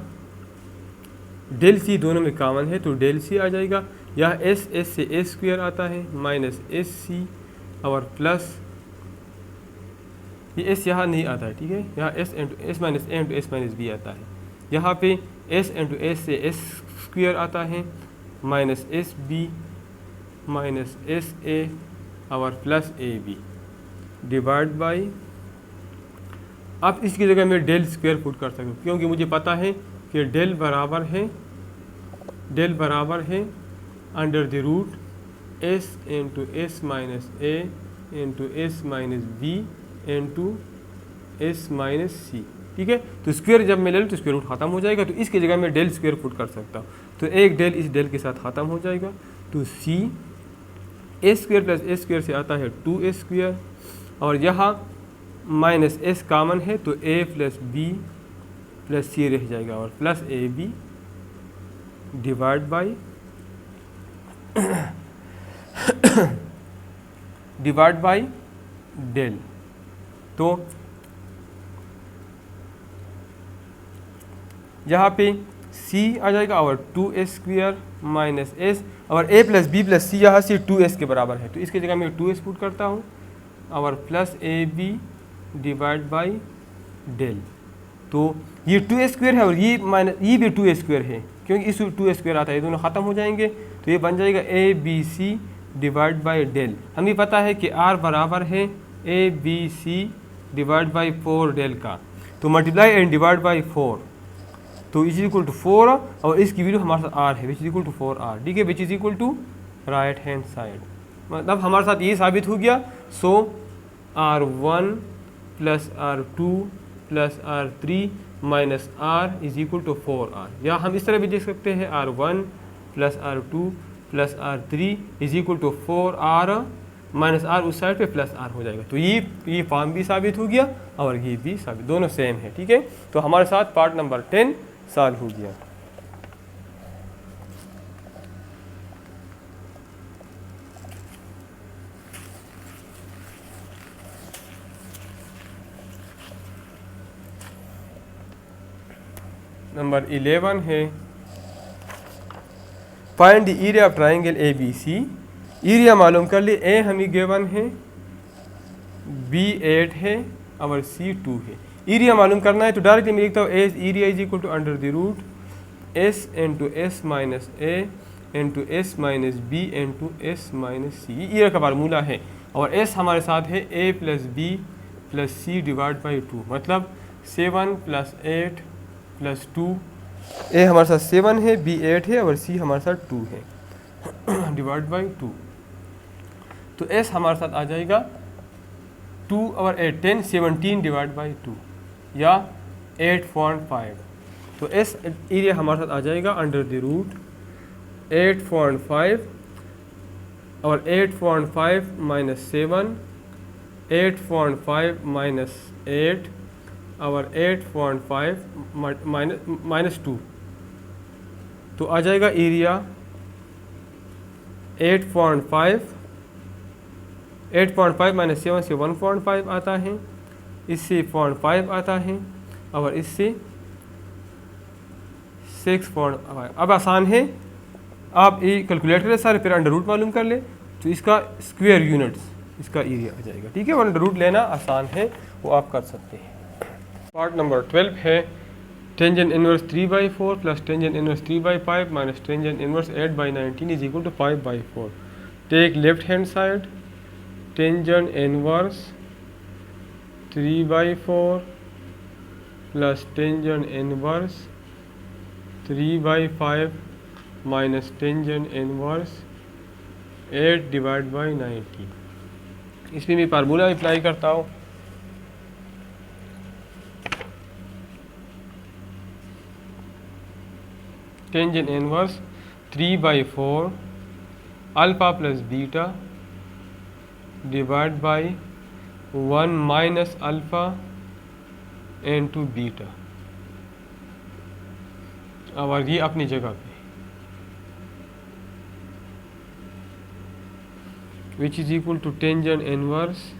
del सी दोनों में कॉमन है तो डेल सी आ जाएगा। यह एस एस से ए स्क्वायर आता है माइनस एस सी और प्लस ये एस यहाँ नहीं आता है, ठीक है, यहाँ S into S minus A into S minus B आता है। यहाँ पे एस इंटू एस से एस स्क्वायर आता है minus S B minus S A और plus A B divide by, अब इसकी जगह मैं डेल स्क्वायर पुट कर सकता हूँ क्योंकि मुझे पता है कि डेल बराबर है under the root S into S minus A into S minus B into S minus C, ठीक है। तो स्क्वायर जब मैं ले लूँ तो स्क्वायर रूट ख़त्म हो जाएगा, तो इसकी जगह मैं डेल स्क्वायर पुट कर सकता हूँ, तो एक डेल इस डेल के साथ ख़त्म हो जाएगा। तो सी ए स्क्वायर प्लस ए स्क्वायर से आता है 2a स्क्वायर और यहाँ माइनस एस कॉमन है तो a plus B plus c रह जाएगा और plus A B divide by del. तो यहाँ पे c आ जाएगा और 2a स्क्वायर माइनस एस और a plus B plus c यहाँ से 2s के बराबर है तो इसकी जगह मैं 2s पुट करता हूँ और plus A B divide by del. तो ये 2a स्क्वायर है और ये भी 2a स्क्वायर है क्योंकि इस 2a स्क्वायर आता है, ये दोनों ख़त्म हो जाएंगे तो ये बन जाएगा a B C divide by del. हमें पता है कि r बराबर है A B C divide by 4 del का, तो मल्टीप्लाई एंड डिवाइड बाई 4 तो इज इक्वल टू 4 और इसकी वैल्यू हमारे साथ r है which is equal to 4r, ठीक है, which is equal to right hand side. मतलब हमारे साथ ये साबित हो गया। So r1 plus r2 plus r3 minus r is equal to 4r, या हम इस तरह भी देख सकते हैं r1 plus r2 plus r3 is equal to 4r minus r उस साइड पे प्लस r हो जाएगा। तो ये फॉर्म भी साबित हो गया और ये भी साबित, दोनों सेम है, ठीक है। तो हमारे साथ पार्ट नंबर 10 सॉल्व हो गया। नंबर 11 है, find the area of triangle a B c. Area मालूम कर लिए, ए हमें गिवन है, बी 8 है और सी 2 है। एरिया मालूम करना है तो डायरेक्टली मैं लिखता हूँ area is equal to under the root S into S minus A into S minus B into S minus C. ये एरिया का फार्मूला है और एस हमारे साथ है A plus B plus C divide by 2, मतलब 7 प्लस 8 प्लस 2। ए हमारे साथ 7 है, बी 8 है और सी हमारे साथ 2 है डिवाइड बाई 2। तो एस हमारे साथ आ जाएगा 2 और 8 10 17 डिवाइड बाई 2 या 8.5। तो एस एरिया हमारे साथ आ जाएगा अंडर द रूट 8.5 और 8.5 माइनस 7, 8.5 माइनस 8 और 8.5 माइनस 2। तो आ जाएगा एरिया 8.5 माइनस 7 से 1.5 आता है, इससे 0.5 आता है और इससे 6.5। अब आसान है, आप ये कैलकुलेटर सारे फिर अंडर रूट मालूम कर ले तो इसका स्क्वायर यूनिट्स इसका एरिया आ जाएगा। ठीक है, अंडर रूट लेना आसान है, वो आप कर सकते हैं। पार्ट नंबर 12 है, tangent inverse 3/4 plus tangent inverse 3/5 minus tangent inverse 8/19 is equal to 5/4। Take left hand side, tangent inverse 3/4 plus tangent inverse 3/5 minus tangent inverse 8 divide by 19। इसमें मैं फार्मूला अप्लाई करता हूँ। Tangent inverse 3/4 alpha plus beta divide by 1 minus alpha into beta, और ये अपनी जगह पे, which is equal to tangent inverse,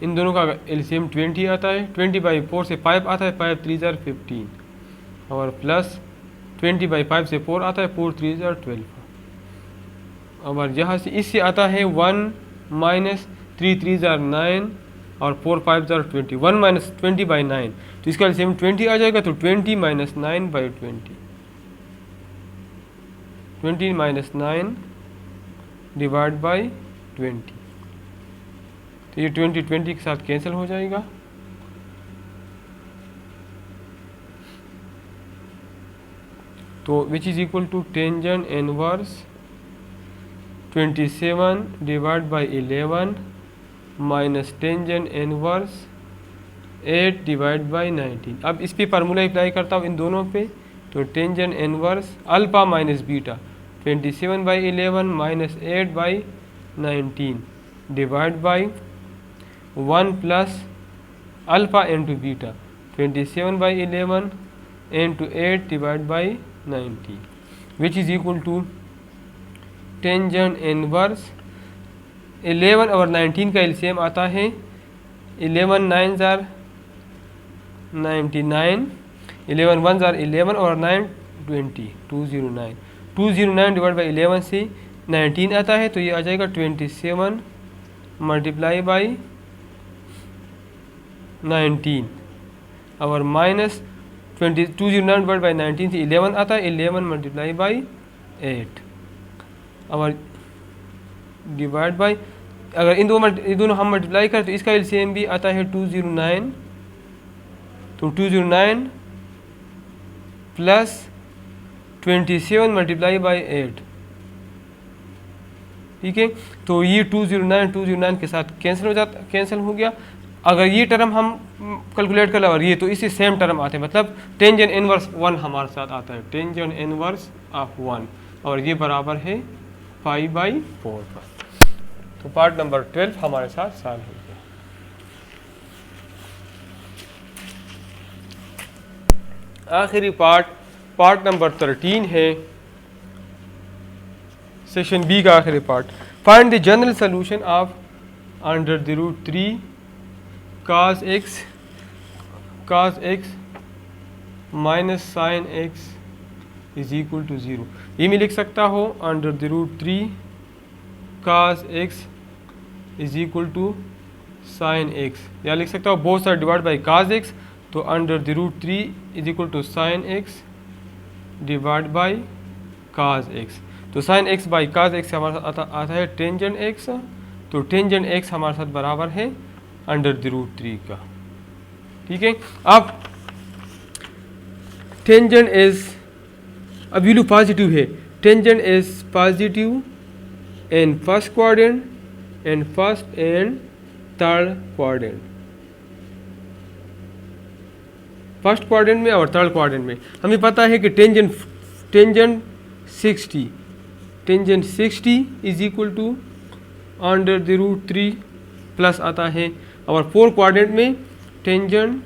इन दोनों का एलसीएम 20 आता है, 20/4 से 5 आता है, 5 3 जार 15 और प्लस 20/5 से 4 आता है, 4 3 जार 12 और यहाँ से इससे आता है 1 माइनस 3 3 जार 9 और 4 5 जार 20, 1 माइनस 20/9, तो इसका एलसीएम 20 आ जाएगा। तो 20 माइनस 9/20, 20 माइनस 9 डिवाइड बाई 20, तो ये 20 के साथ कैंसिल हो जाएगा। तो which is equal to tangent inverse 27 divide by 11 minus tangent inverse 8 divide by 19। अब इस पे फार्मूला अप्लाई करता हूँ इन दोनों पे, तो tangent inverse alpha minus beta 27/11 minus 8/19 divide by 1 plus alpha into beta 27/11 into 8 divide by 19, which is equal to tangent inverse 11 और 19 का एलसीएम आता है 11 9 जार 99, 11 1 जार 11 और 9 20, 209 डिवाइड बाई 11 से 19 आता है, तो ये आ जाएगा 27 मल्टीप्लाई बाई 19 और माइनस 209 डिवाइड बाई 19 से 11 आता है, 11 मल्टीप्लाई बाई 8 और डिवाइड बाई, अगर इन दोनों हम मल्टीप्लाई करें तो इसका एलसीएम भी आता है 209, तो 209 प्लस 27 मल्टीप्लाई बाई 8। ठीक है, तो ये 209 के साथ कैंसिल हो गया। अगर ये टर्म हम कैलकुलेट कर और ये, तो इसी सेम टर्म आते हैं, मतलब टेंजेंट इनवर्स 1 हमारे साथ आता है, टेंजेंट इनवर्स ऑफ 1, और ये बराबर है 5/4 पर। तो पार्ट नंबर 12 हमारे साथ सॉल्व हो गया। आखिरी पार्ट नंबर 13 है, सेक्शन बी का आखिरी part. Find the general solution of under the root 3 cos x minus sine x is equal to 0। ये मैं लिख सकता हूँ under the root 3 cos x is equal to sine x, या लिख सकता हूँ both side divide by cos x, तो under the root 3 is equal to sine x divide by cos x. तो sine x by cos x हमारे साथ आता है टेंजेंट एक्स, तो टेंजेंट एक्स हमारे साथ बराबर है अंडर द रूट 3 का। ठीक है, अब टेंजेंट इज, अब वैल्यू पॉजिटिव है, tangent is positive in first quadrant and first and third quadrant. First quadrant में और थर्ड क्वाड्रेंट में हमें पता है कि tangent 60 is equal to under the root 3 plus आता है, और फोर्थ क्वाड्रेंट में टेंजेंट,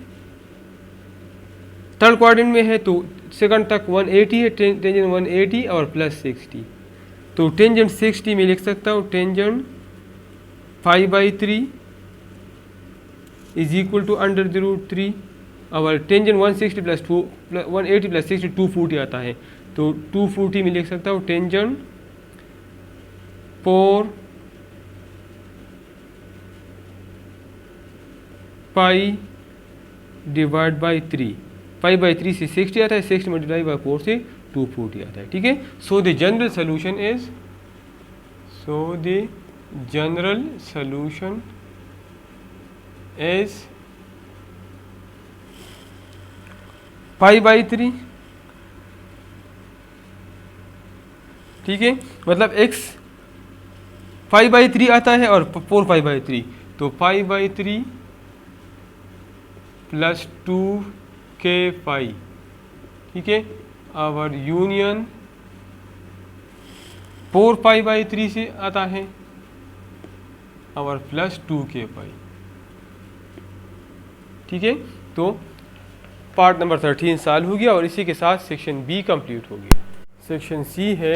थर्ड क्वाड्रेंट में है तो सेकंड तक 180 है, टेंजेंट 180 और प्लस 60, तो टेंजेंट 60 में लिख सकता हूँ tangent 5/3 is equal to under the root 3, और टेंजेंट 160 प्लस 180 प्लस 60 240 आता है, तो 240 में लिख सकता हूँ टेंजेंट 4 पाई डिवाइड बाई 3, 5/3 से 60 आता है, 60 मल्टीप्लाई बाई 4 से 240 आता है। ठीक है, so the general solution is, is 5/3। ठीक है, मतलब x 5/3 आता है और 4 5/3, तो 5/3 प्लस 2k5। ठीक है, और यूनियन 4 5/3 से आता है और प्लस 2k5। ठीक है, तो पार्ट नंबर 13 सॉल्व हो गया और इसी के साथ सेक्शन बी कंप्लीट हो गया। सेक्शन सी है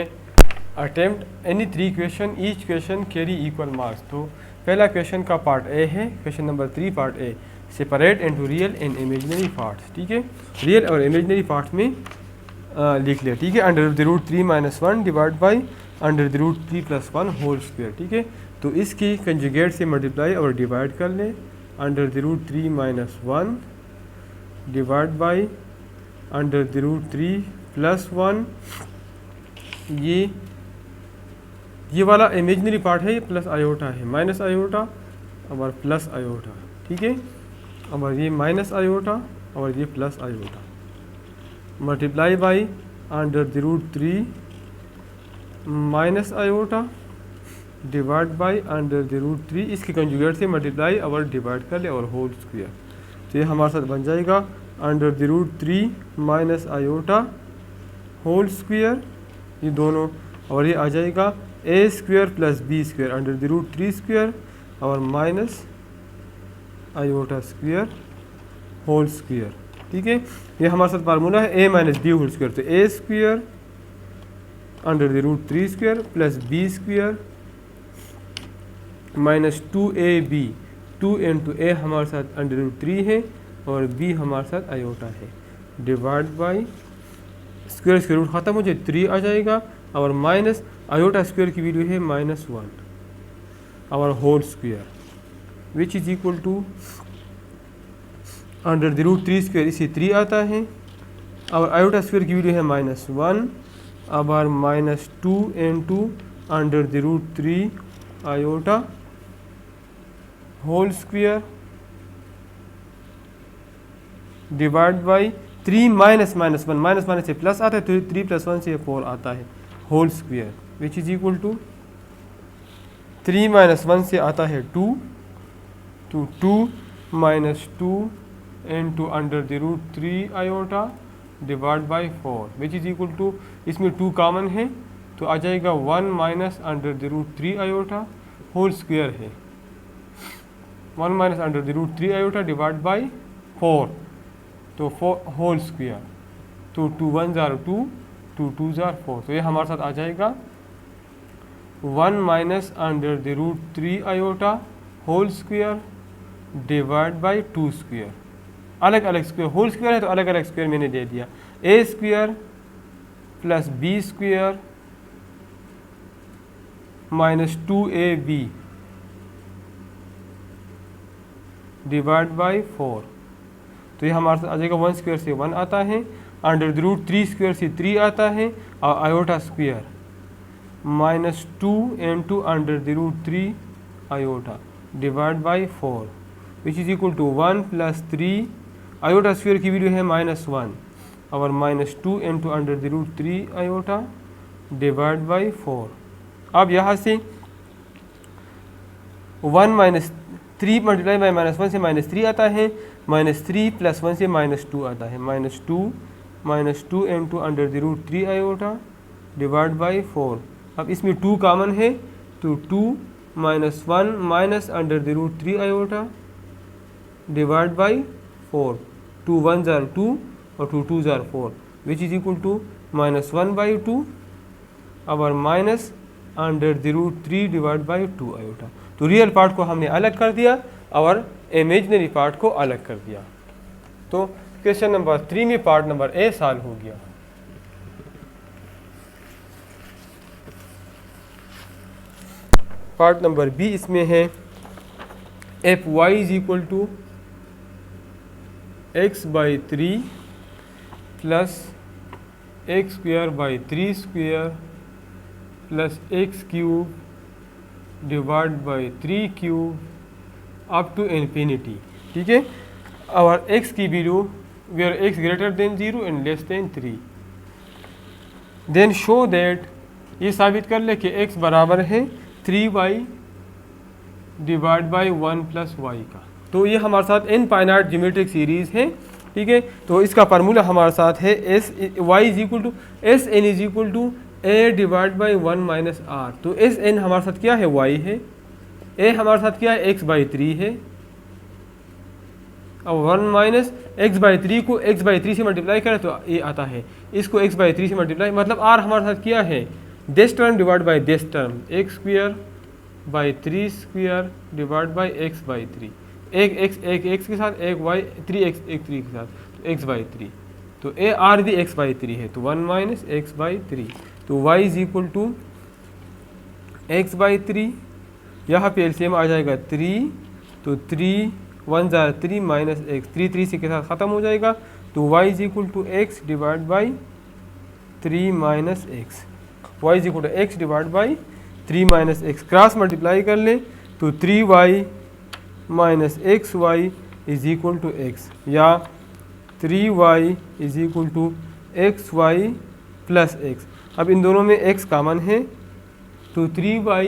attempt any 3 question, each question carry equal marks. तो पहला क्वेश्चन का पार्ट ए है, question number 3 part A, separate into real and imaginary parts. ठीक है, रियल और इमेजिनरी पार्ट्स में लिख लिया। ठीक है, under the root 3 - 1 divide by under the root 3 + 1 whole square. ठीक है, तो इसकी कंजुगेट से मल्टीप्लाई और डिवाइड कर लें, under the root 3 - 1 divide by under the root 3 + 1। ये वाला इमेजिनरी पार्ट है, ये प्लस आयोटा है, माइनस आयोटा और प्लस आयोटा। ठीक है, और ये माइनस आयोटा और ये plus iota, multiply by under the root 3 minus iota divide by under the root 3, इसके कंजुगेट से मल्टीप्लाई और डिवाइड कर ले और होल स्क्वायर। तो ये हमारे साथ बन जाएगा under the root 3 minus iota whole square, ये दोनों, और ये आ जाएगा a square plus b square under the root 3 square और minus iota square whole square. ठीक है, ये हमारे साथ फार्मूला है a - b होल स्क्वायर, तो a square under the root 3 square plus b square minus 2ab, 2 × a हमारे साथ अंडर रूट 3 है और b हमारे साथ आयोटा है, divide by square square root ख़त्म हो जाए 3 आ जाएगा, और माइनस आयोटा स्क्वायर की वैल्यू है -1 और whole square which is equal to under the root 3 square, इसे 3 आता है, और आयोटा स्क्वायर की वैल्यू है -1 और -2 × under the root 3 iota whole square divide by 3 minus से प्लस आता है, तो 3 + 1 से 4 आता है, whole square which is equal to 3 - 1 से आता है 2, तो 2 - 2 × under the root 3 iota divide by 4 which is equal to, इसमें 2 कॉमन है तो आ जाएगा 1 - under the root 3 iota whole square है, 1 - under the root 3 iota divide by 4, तो 4 होल स्क्वायर, तो 2 1 * 2, 2 2 * 4, तो ये हमारे साथ आ जाएगा 1 - under the root 3 iota whole square divide by 2 square. अलग अलग स्क्वायर, होल स्क्वायर है तो अलग अलग स्क्वायर मैंने दे दिया। A square plus B square minus 2ab divide by 4। तो ये हमारे साथ आ जाएगा 1 स्क्वायर से 1 आता है, अंडर द रूट 3 स्क्वायर से 3 आता है, और iota square minus 2 into under the root 3 iota divide by 4 which is equal to 1 plus 3, iota square की वैल्यू है -1 और minus 2 into under the root 3 iota divide by 4। अब यहाँ से 1 माइनस 3 मल्टीप्लाई बाई -1 से -3 आता है, -3 प्लस 1 से -2 आता है, -2 into under the root 3 iota divide by 4। अब इसमें 2 कॉमन है तो 2 minus 1 minus under the root 3 iota divide by 4। 2 1 जार 2 और 2 2 जार 4 विच इज इक्वल टू -1/2 और minus under the root 3 divide by 2 iota. तो रियल पार्ट को हमने अलग कर दिया और इमेजिनरी पार्ट को अलग कर दिया। तो क्वेश्चन नंबर 3 में पार्ट नंबर ए सॉल्व हो गया। पार्ट नंबर बी इसमें है f y is equal to x by 3 plus x square by 3 square plus x cube divide by 3 cube up to infinity. ठीक है, और x की value where x greater than 0 and less than 3। Then show that, ये साबित कर ले कि x बराबर है 3y divide by 1 plus Y का। तो ये हमारे साथ इनफाइनाइट ज्योमेट्रिक सीरीज है। ठीक है, तो इसका फार्मूला हमारे साथ है s y is equal to s n is equal to a divide by 1 minus r. तो एस एन हमारे साथ क्या है, y है, ए हमारे साथ क्या है, x बाई 3 है, अब 1 माइनस एक्स बाई 3 को x बाई 3 से मल्टीप्लाई करें तो ये आता है, इसको x बाई 3 से मल्टीप्लाई, मतलब r हमारे साथ क्या है, this term divide by this term, x square by 3 square divide by x by 3, एक x के साथ एक y, 3x एक 3 के साथ, तो x बाई 3, तो ए आर भी x बाई 3 है, तो 1 माइनस एक्स बाई 3, तो y is equal to x by 3, यहाँ पे एलसीएम आ जाएगा 3, तो 3 1 जार 3 माइनस एक्स, 3 से के साथ ख़त्म हो जाएगा, तो y is equal to x divide by 3 minus x, y is equal to x divide by 3 minus x, cross multiply कर लें तो 3y minus x y is equal to x, या 3y is equal to x y plus x. अब इन दोनों में x common है तो 3y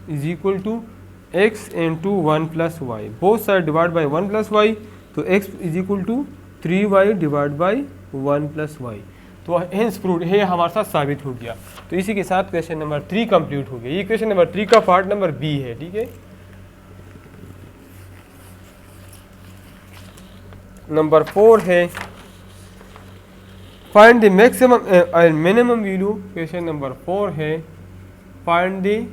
is equal to x into 1 plus y, both side divide by 1 plus y, तो x is equal to 3y divide by 1 plus y. तो hence proved है, हमारे साथ साबित हो गया। तो इसी के साथ क्वेश्चन नंबर 3 कंप्लीट हो गया। ये क्वेश्चन नंबर 3 का पार्ट नंबर बी है। ठीक है, नंबर 4 है find the maximum and minimum value. Question number 4 है find the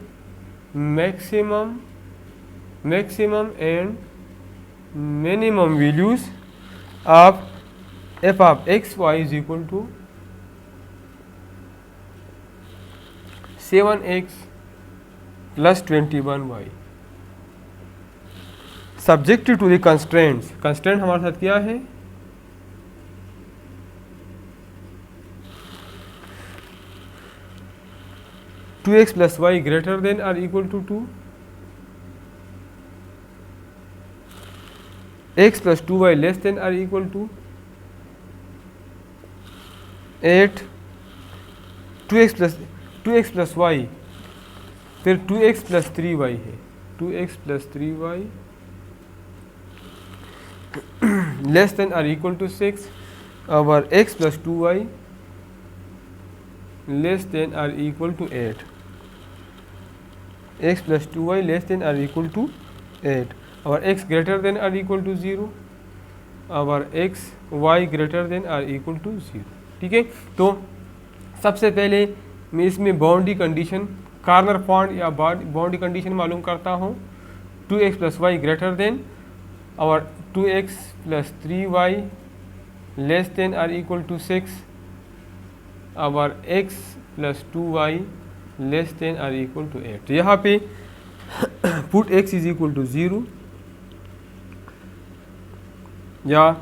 maximum and minimum values of F of x y is equal to 7x plus 21y subject to the constraints. Constraint हमारे साथ क्या है, two x plus Y greater than or equal to 2, x plus 2y less than or equal to 8, 2x plus y, फिर 2x plus 3y है, 2x plus 3y less than or equal to 6, और x plus 2y less than or equal to 8, x plus 2y less than or equal to 8, और x greater than or equal to 0, और x y greater than or equal to 0। ठीक है, तो सबसे पहले मैं इसमें बाउंड्री कंडीशन, कॉर्नर पॉइंट या बाउंड्री कंडीशन मालूम करता हूँ। 2x plus Y greater than our 2x plus 3y less than or equal to 6, our x plus 2y less than और इक्वल टू 8। तो यहाँ पे put x is equal to 0 या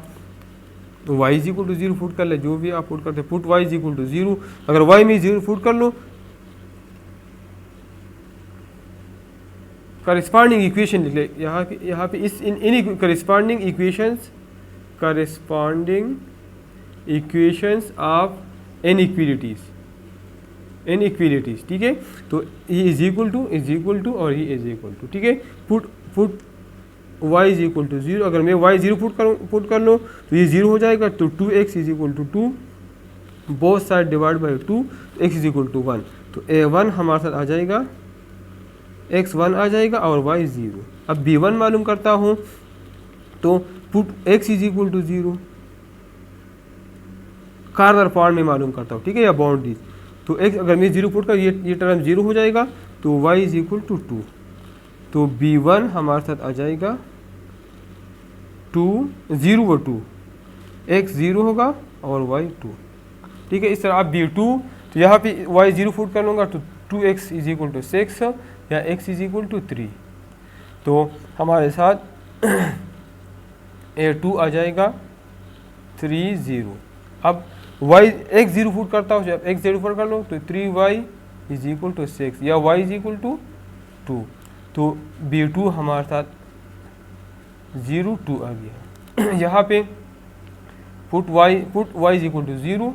y is equal to 0 put कर ले, जो भी आप पुट करते हैं। Put y is equal to 0, अगर y में 0 पुट कर लो, करस्पॉन्डिंग इक्वेशन लिख ले यहाँ पे इस इन करस्पॉन्डिंग इक्वेशंस ऑफ इनइक्वालिटीज, ठीक है। तो ये इज इक्वल टू और ये इज इक्वल टू, ठीक है। Put y is equal to 0, अगर मैं y 0 पुट कर लो तो ये 0 हो जाएगा। तो 2x is equal to 2, both side divide by 2, x is equal to 1। तो a1 हमारे साथ आ जाएगा, x1 आ जाएगा और y 0। अब b1 मालूम करता हूँ, तो put x is equal to 0 corner point में मालूम करता हूँ, ठीक है, या बाउंड्रीज। तो x अगर मैं 0 पुट कर, ये टर्म 0 हो जाएगा, तो y इज इक्वल टू 2। तो b1 हमारे साथ आ जाएगा 2, 0 व 2, x 0 होगा और y 2, ठीक है। इस तरह आप b2, तो यहाँ पे y 0 पुट कर लूँगा, तो 2x इज इक्वल टू 6 या x इज इक्वल टू 3। तो हमारे साथ a2 आ जाएगा 3, 0। अब y x 0 पुट करता हूँ, जब x 0 पुट कर लो तो 3y इज इक्वल टू 6 या y इज इक्वल टू 2। तो b2 हमारे साथ 0, 2 आ गया। यहाँ पे put y is equal to 0,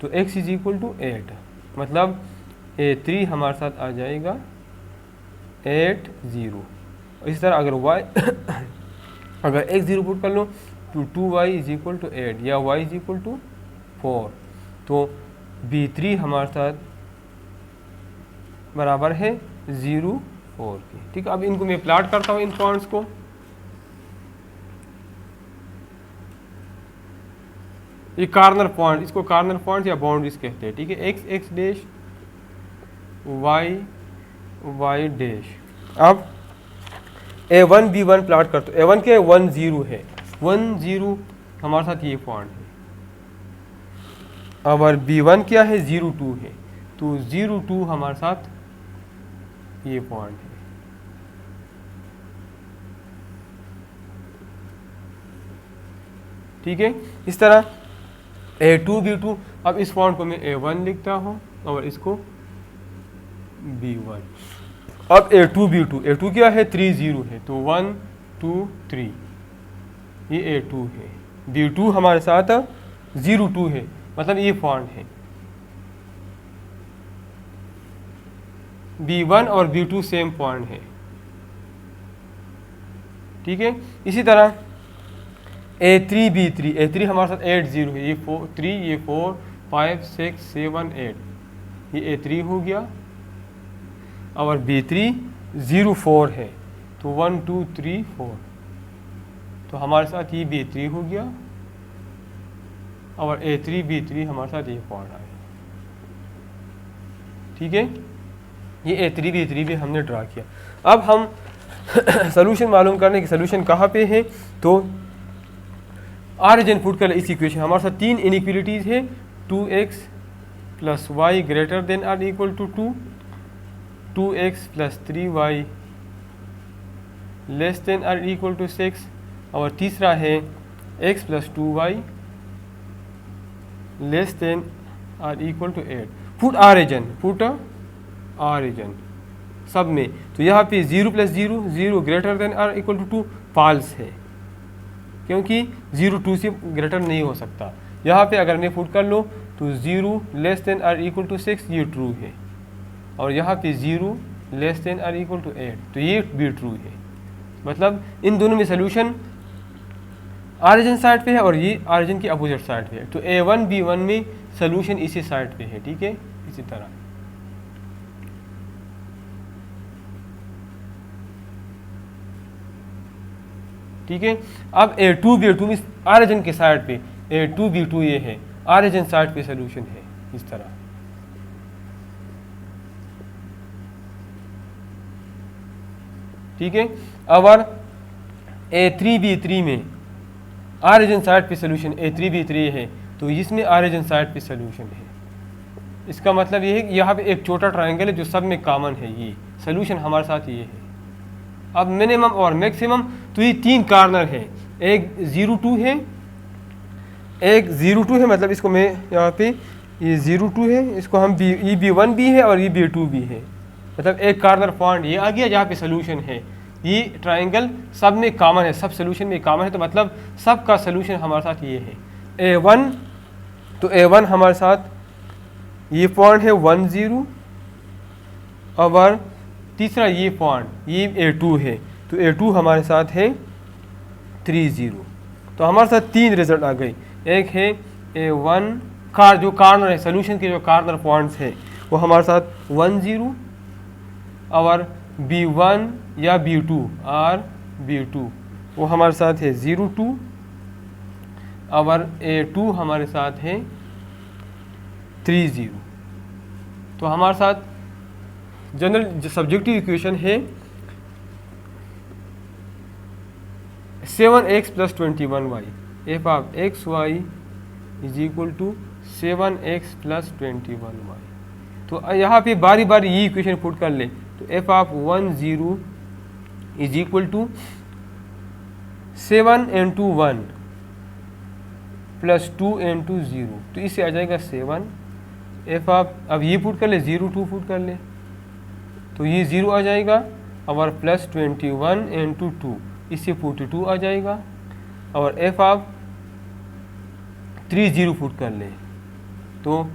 तो x इज इक्वल टू 8, मतलब a3 हमारे साथ आ जाएगा 8, 0। इस तरह अगर y अगर x 0 पुट कर लो तो 2y इज इक्वल टू 8 या y इज इक्वल टू 4। तो b3 हमारे साथ बराबर है 0, 4 की, ठीक है। अब इनको मैं प्लॉट करता हूँ, इन पॉइंट्स को। ये कार्नर पॉइंट, इसको कार्नर पॉइंट या बाउंड्रीज कहते हैं, ठीक है। x x dash, y dash. अब a1 b1 प्लॉट करते हो। a1 के 1, 0 है, 1, 0 हमारे साथ ये पॉइंट है। और b1 क्या है, 0, 2 है, तो 0, 2 हमारे साथ ये पॉइंट है, ठीक है। इस तरह a2 b2, अब इस पॉइंट को मैं a1 लिखता हूँ और इसको b1। अब a2 b2, a2 क्या है, 3, 0 है, तो 1, 2, 3 ये a2 है। b2 हमारे साथ 0, 2 है, मतलब ये पॉइंट है। b1 और b2 सेम पॉइंट है, ठीक है। इसी तरह a3 b3, a3 हमारे साथ 8, 0 है, ये 3, ये 4, 5, 6, 7, 8 ये a3 हो गया। और b3 0, 4 है, तो 1, 2, 3, 4, तो हमारे साथ ये b3 हो गया। और a3 b3 हमारे साथ ये पॉइंट आया, ठीक है। ये a3 b3 भी हमने ड्रा किया। अब हम सोल्यूशन मालूम करने की, सोल्यूशन कहाँ पे है, तो ऑरिजिन पुट कर इस इक्वेशन। हमारे साथ 3 इनइक्वालिटीज़ है, 2x plus Y greater than और equal to 2, 2x plus 3y less than और इक्वल टू 6, और तीसरा है x plus 2y less than और इक्वल टू 8। पुट ऑरिजिन सब में, तो यहाँ पे 0 प्लस 0, 0 ग्रेटर देन और इक्वल टू 2 फॉल्स है, क्योंकि 0 2 से ग्रेटर नहीं हो सकता। यहाँ पे अगर मैं पुट कर लो तो 0 लेस देन और इक्वल टू 6 ये ट्रू है, और यहाँ पे 0 लेस देन और इक्वल टू 8, तो ये भी ट्रू है। मतलब इन दोनों में सोल्यूशन ऑरिजिन साइड पे है और ये ऑरिजिन की अपोजिट साइड पे है। तो a1 b1 में सोल्यूशन इसी साइड पे है, ठीक है। इसी तरह ठीक है। अब a2 b2 में ऑरिजिन के साइड पे a2 b2 ये है, ऑरिजिन साइड पे सोल्यूशन है, इस तरह। ठीक है। और A3B3 में ऑरिजिन साइड पे सोल्यूशन A3B3 है, तो इसमें ऑरिजिन साइड पे सोल्यूशन है। इसका मतलब ये है कि यहाँ पे एक छोटा ट्रायंगल है जो सब में कॉमन है, ये सोल्यूशन हमारे साथ ये है। अब मिनिमम और मैक्सिमम, तो ये 3 कॉर्नर है, एक 0 2 है, एक 0 2 है, मतलब इसको मैं यहाँ पे ये 0 2 है, इसको हम EB1 भी है और EB2 भी है, मतलब एक कॉर्नर पॉइंट ये आ गया जहाँ पे सोल्यूशन है। ये ट्रायंगल सब में कॉमन है, सब सोल्यूशन में कॉमन है, तो मतलब सब का सोल्यूशन हमारे साथ ये है A1। तो A1 हमारे साथ ये पॉइंट है 1 0, और तीसरा ये पॉइंट ये A2 है, तो A2 हमारे साथ है 3 0। तो हमारे साथ 3 रिजल्ट आ गई। एक है A1 का जो कॉर्नर है, सोल्यूशन के जो कॉर्नर पॉइंट्स है वो हमारे साथ 1 0, और B1 या B2 और B2 वो हमारे साथ है 0 2, और A2 हमारे साथ है 3 0। तो हमारे साथ जनरल सब्जेक्टिव इक्वेशन है 7x + 21y, f of xy is equal to 7x + 21y। तो यहाँ पे बारी बारी ये इक्वेशन पुट कर ले, तो f of 1 0 is equal to 7 × 1 + 2 × 0, तो इससे आ जाएगा 7। f of, अब ये पुट कर ले, 0 2 पुट कर ले, तो ये 0 आ जाएगा, और + 21 × 2 इससे 42 आ जाएगा, और f of 3 0 पुट कर ले, तो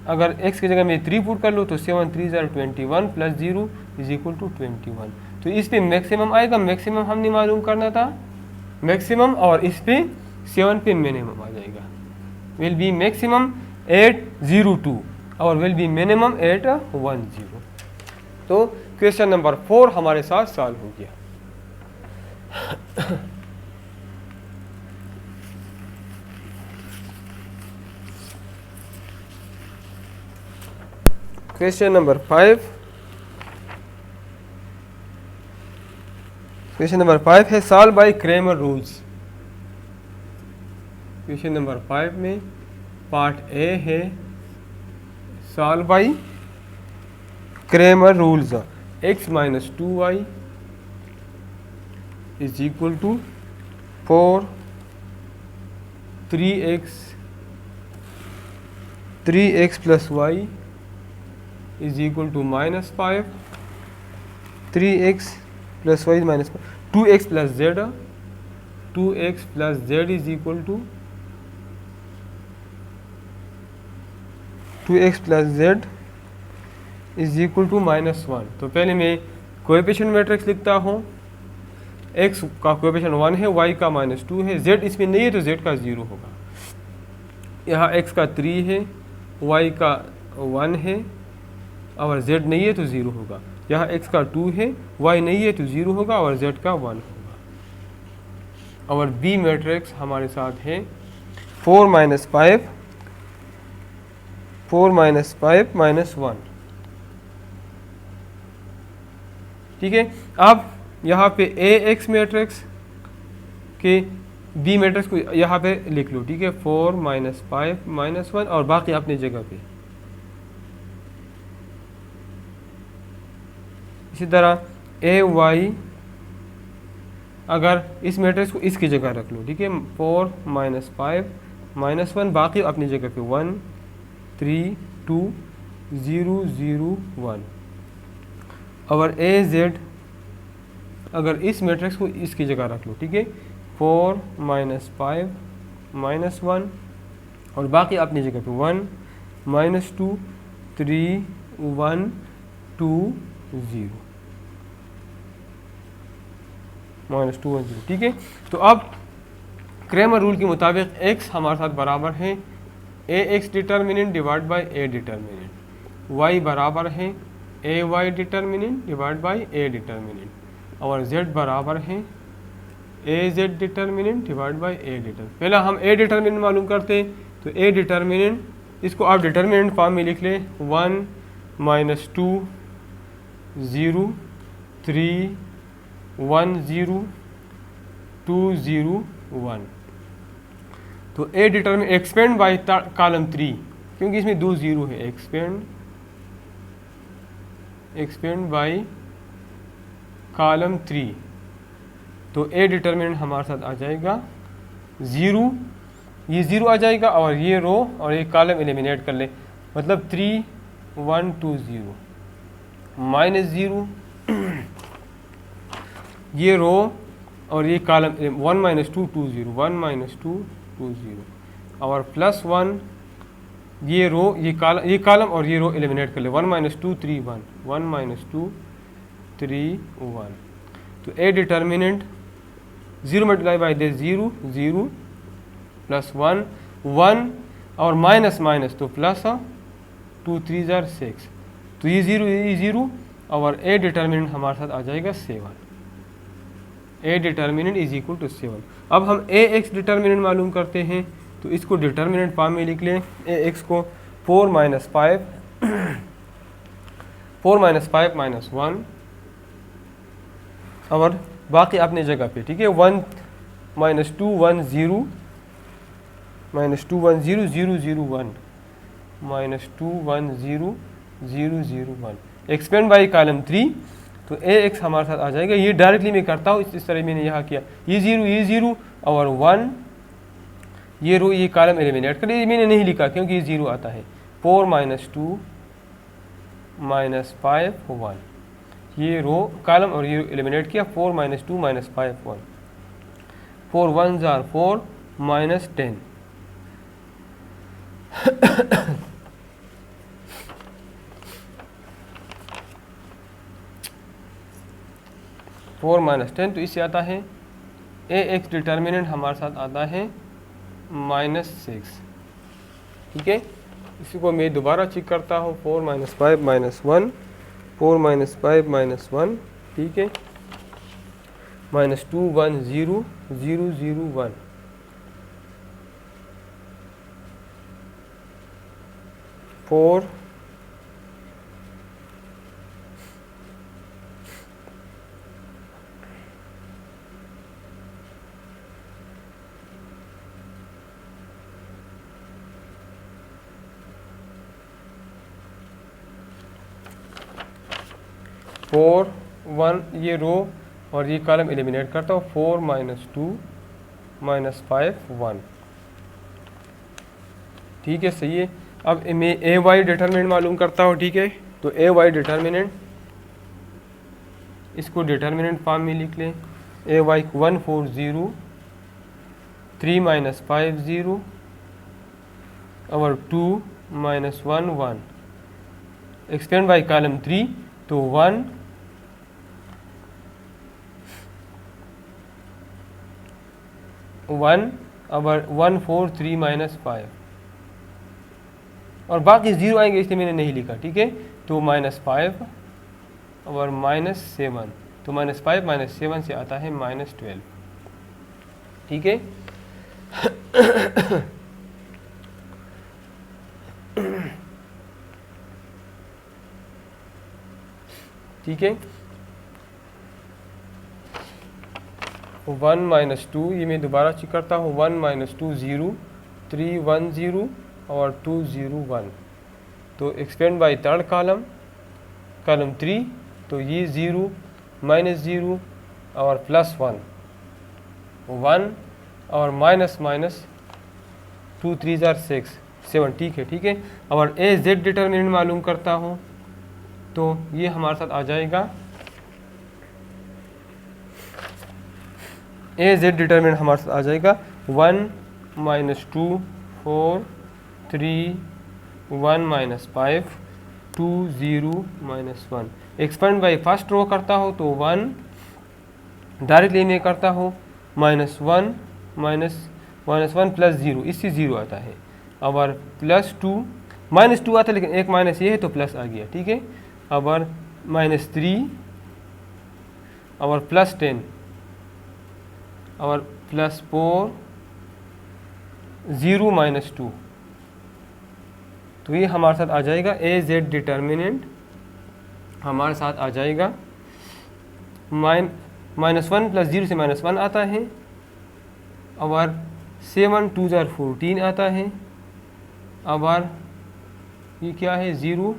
अगर x की जगह में 3 पुट कर लो तो 7 3 21 + 0 इज इक्वल टू 21। तो इस पे मैक्सिमम आएगा, मैक्सिमम हमने मालूम करना था मैक्सिमम, और इस पे 7 पे मिनिमम आ जाएगा। विल बी मैक्सिमम एट 0 2 और विल बी मिनिमम एट 1 0। तो क्वेश्चन नंबर 4 हमारे साथ सॉल्व हो गया। क्वेश्चन नंबर 5, क्वेश्चन नंबर 5 है solve by Cramer rules. Question number 5 में पार्ट ए है solve by Cramer rules. x - 2y is equal to 4 3x + y is equal to -5, 3x + y -5, 2x + z, 2x + z is equal to 2x + z is equal to -1। तो पहले मैं coefficient matrix लिखता हूँ। x का coefficient 1 है, y का -2 है, z इसमें नहीं है तो z का 0 होगा। यहाँ x का 3 है, y का 1 है, और z नहीं है तो 0 होगा। यहाँ x का 2 है, y नहीं है तो 0 होगा, और z का 1 होगा। और b मैट्रिक्स हमारे साथ है 4 - 5 -1। ठीक है, अब यहाँ पे ax मैट्रिक्स के b मैट्रिक्स को यहाँ पे लिख लो। ठीक है, 4 - 5 -1 और बाकी अपनी जगह पे। इसी तरह ay, अगर इस मैट्रिक्स को इसकी जगह रख लो। ठीक है, 4 - 5 -1 बाकी अपनी जगह पे 1 3 2 0 0 1। और az, अगर इस मैट्रिक्स को इसकी जगह रख लो। ठीक है, 4 - 5 -1 और बाकी अपनी जगह पे 1 -2 3 1 2 0 -2 1 0। ठीक है, तो अब क्रेमर रूल के मुताबिक x हमारे साथ बराबर है ax determinant divide bye a determinant, y बराबर है ay determinant divide bye a determinant, और z बराबर है az determinant divide bye a determinant. पहले हम a डिटर्मिनेंट मालूम करते, तो a डिटर्मिनेंट इसको आप डिटर्मिनेंट फॉर्म में लिख लें 1 -2 0 3 1 0 2 0 1। तो ए डिटरमिन एक्सपेंड बाय कॉलम 3, क्योंकि इसमें 2 0 है, एक्सपेंड बाय कॉलम 3। तो ए डिटरमिनेंट हमारे साथ आ जाएगा 0, ये 0 आ जाएगा और ये रो और ये कॉलम एलिमिनेट कर ले, मतलब 3 1 2 0 -0, ये रो और ये कॉलम 1 -2 2 0 1 -2 2 0 और +1, ये रो ये कॉलम और ये रो एलिमिनेट कर ले, 1 -2 3 1 1 -2 3 1। तो ए डिटर्मिनेंट 0 मल्टीप्लाई बाई दिस 0 0 +1 1 और माइनस तो प्लस 2 3 6। तो ये 0 और ए डिटर्मिनेंट हमारे साथ आ जाएगा 7। A determinant is equal to 7। अब हम ए एक्स डिटर्मिनेंट मालूम करते हैं, तो इसको डिटर्मिनेंट फॉर्म में लिख लें। ए एक्स को 4 - 5 -1 और बाकी अपनी जगह पे, ठीक है। 1 -2 1 0 -2 1 0 0 0 1 -2 1 0 0 0 1 एक्सपेंड बाई कॉलम 3। तो ए एक्स हमारे साथ आ जाएगा, ये डायरेक्टली मैं करता हूँ इस तरह मैंने यहाँ किया, ये 0 और 1, ये रो ये कॉलम एलिमिनेट कर, ये मैंने नहीं लिखा क्योंकि ये 0 आता है। 4 -2 -5 1, ये रो कॉलम और ये एलिमिनेट किया, 4 -2 -5 1, 4 1s are 4 -10 4 -10। तो इससे आता है ए एक्स डिटर्मिनेंट हमारे साथ आता है -6, ठीक है। इसी को मैं दोबारा चेक करता हूँ, 4 - 5 -1 4 - 5 -1, ठीक है, -2 1 0 0 0 1 4 4 1, ये रो और ये कॉलम एलिमिनेट करता हूँ, 4 -2 -5 1, ठीक है, सही है। अब मैं ए वाई डिटर्मिनेंट मालूम करता हूँ, ठीक है। तो ए वाई डिटर्मिनेंट, इसको डिटर्मिनेंट फॉर्म में लिख लें। ए वाई 1 4 0 3 -5 0 और 2 -1 1 एक्सपेंड बाई कॉलम 3। तो 1 1 और 1 4 3 -5 और बाकी 0 आएंगे, इसलिए मैंने नहीं लिखा, ठीक है। तो -5 और -7, तो -5 -7 से आता है -12, ठीक है। ठीक है, 1 -2, ये मैं दोबारा चेक करता हूँ, 1 -2 0 3 1 0 और 2 0 1। तो एक्सपेंड बाई थर्ड कॉलम 3, तो ये 0 -0 और +1 1 और -2 3 6 7, ठीक है। और ए जेड डिटर्मिनेंट मालूम करता हूँ, तो ये हमारे साथ आ जाएगा, ए जेड डिटर्मिनेंट हमारे साथ आ जाएगा 1 -2 4 3 1 -5 2 0 -1 एक्सपेंड बाई फर्स्ट रो करता हूँ, तो 1 डायरेक्टली मैं करता हूँ, -1 +0, इससे 0 आता है, और +2 -2 आता है, लेकिन एक माइनस ये है तो प्लस आ गया, ठीक है। और -3 और +10 और +4 0 -2। तो ये हमारे साथ आ जाएगा ए जेड डिटर्मिनेंट हमारे साथ आ जाएगा -1 + 0 से -1 आता है, और 7 2 जार 14 आता है, और ये क्या है 0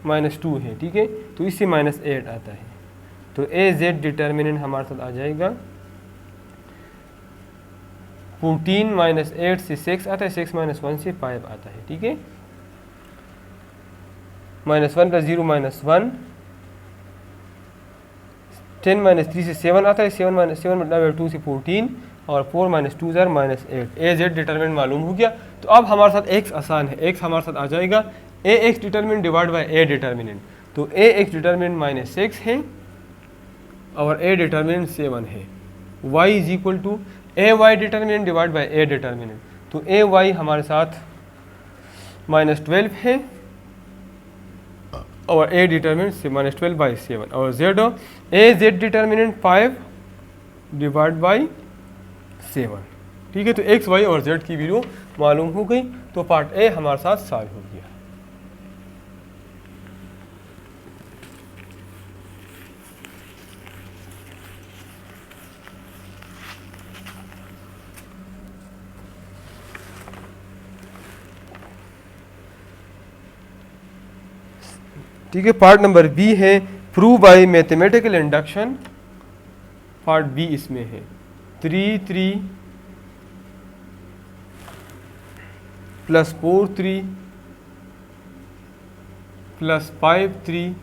-2 है, ठीक है, तो इससे -8 आता है। तो ए जेड डिटर्मिनेंट हमारे साथ आ जाएगा 14 -8 से 6 आता है, 6 -1 से 5 आता है, ठीक है। -1 + 0 -1, 10 -3 से 7 आता है, 7 मतलब 2 से 14, और 4 - 2 जार -8। ए जेड डिटर्मिनेंट मालूम हो गया। तो अब हमारे साथ एक्स आसान है, एक्स हमारे साथ आ जाएगा A X determinant divide by A determinant. तो ए एक्स डिटर्मिनेंट -6 है और ए डिटर्मिनेंट 7 है। y is equal to A y determinant divide by A determinant. तो ए वाई हमारे साथ -12 है और ए डिटर्मिनेंट से -12/7, और Z A Z determinant 5 divide by 7, ठीक है। तो एक्स वाई और जेड की वैल्यू मालूम हो गई, तो पार्ट ए हमारे साथ सॉल्व हो गया। ठीक है, पार्ट नंबर बी है prove by mathematical induction. Part B इसमें है 3 3 + 4 3 + 5 3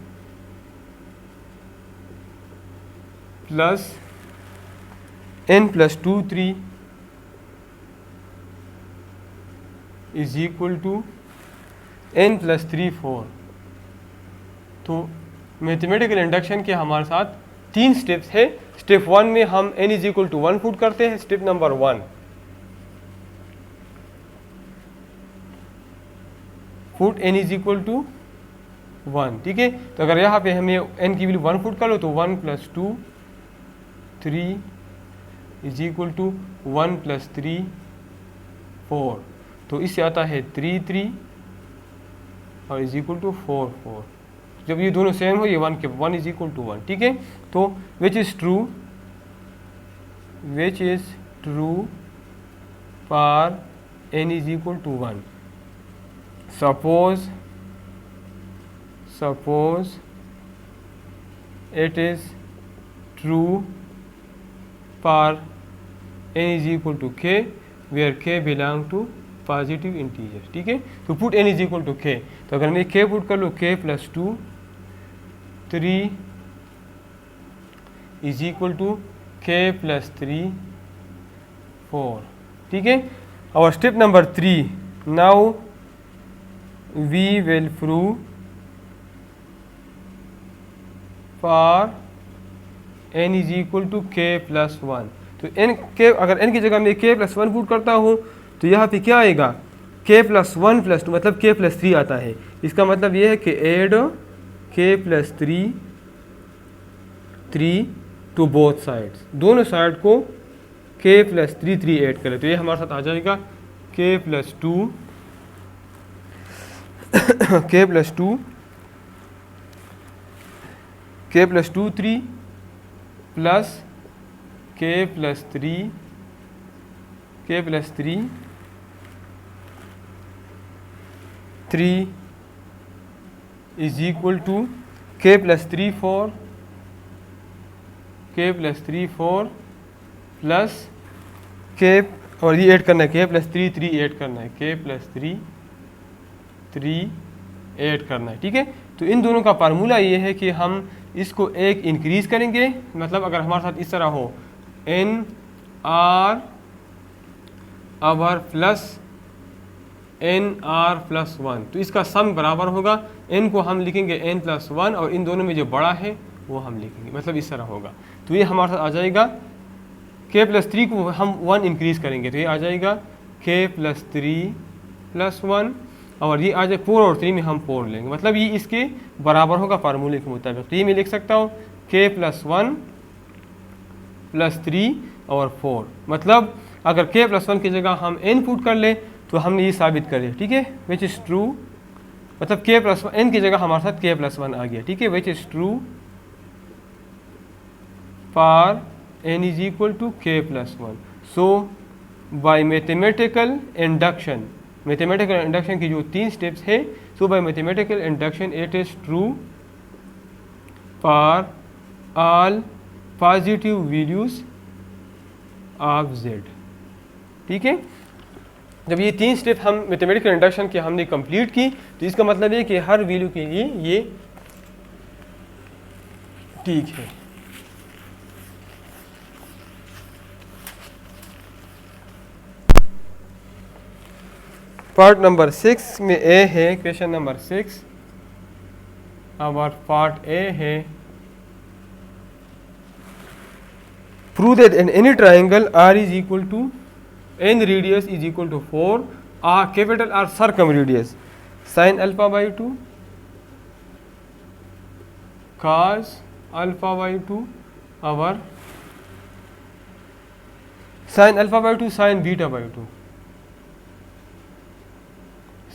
+ n + 2 3 is equal to n + 3 4। तो मैथमेटिकल इंडक्शन के हमारे साथ 3 स्टेप्स है। स्टेप 1 में हम n = 1 पुट करते हैं। स्टेप नंबर 1 पुट n = 1, ठीक है। तो अगर यहाँ पे हमें n की वैल्यू 1 पुट कर लो तो 1 + 2 3 इज इक्वल टू 1 + 3 4। तो इससे आता है 3 3 और इज इक्वल टू 4 4। जब ये दोनों सेम हो ये 1 इज इक्वल टू 1, ठीक है। तो which is true for n is equal to 1। Suppose it is true for n is equal to k where k belong to positive integer, ठीक है। तो put n is equal to k। तो अगर मैं k put कर लो k + 2 3 is equal to k + 3 4, ठीक है। और step number 3, now we will prove for n is equal to k + 1। तो अगर n की जगह मैं k + 1 पुट करता हूँ तो यहाँ पे क्या आएगा k + 1 + 2 मतलब k + 3 आता है। इसका मतलब ये है कि add k + 3 to both sides, दोनों साइड को k + 3 ऐड करें। तो ये हमारे साथ आ जाएगा k + 2 k + 2 3 plus k + 3 is equal to k + 3 4 plus k, और ये ऐड करना है k + 3 ऐड करना है, k + 3 ऐड करना है, ठीक है। तो इन दोनों का फार्मूला ये है कि हम इसको एक इंक्रीज करेंगे, मतलब अगर हमारे साथ इस तरह हो n r or plus n r + 1, तो इसका सम बराबर होगा n को हम लिखेंगे n + 1 और इन दोनों में जो बड़ा है वो हम लिखेंगे, मतलब इस तरह होगा। तो ये हमारे साथ आ जाएगा k + 3 को हम 1 इंक्रीज करेंगे तो ये आ जाएगा k + 3 + 1, और ये आ जाए 4 और 3 में हम 4 लेंगे, मतलब ये इसके बराबर होगा फार्मूले के मुताबिक। तो ये मैं लिख सकता हूँ k + 1 + 3 और 4, मतलब अगर k + 1 की जगह हम n पुट कर ले तो हमने ये साबित कर दिया, ठीक है। विच इज़ ट्रू, मतलब k + 1 n की जगह हमारे साथ k + 1 आ गया, ठीक है। Which is true for n is equal to k plus 1. So by mathematical induction की जो 3 स्टेप्स है, so by mathematical induction it is true for all positive values of z. ठीक है, जब ये 3 स्टेप हम मैथमेटिकल इंडक्शन के हमने कंप्लीट की तो इसका मतलब है कि हर वैल्यू के लिए ये ठीक है। पार्ट नंबर 6 में ए है, क्वेश्चन नंबर 6 और पार्ट ए है, prove that in any triangle r is equal to n radius is equal to 4 capital R circumradius sin alpha by 2 cos alpha by 2 our sin alpha by 2 sin beta by 2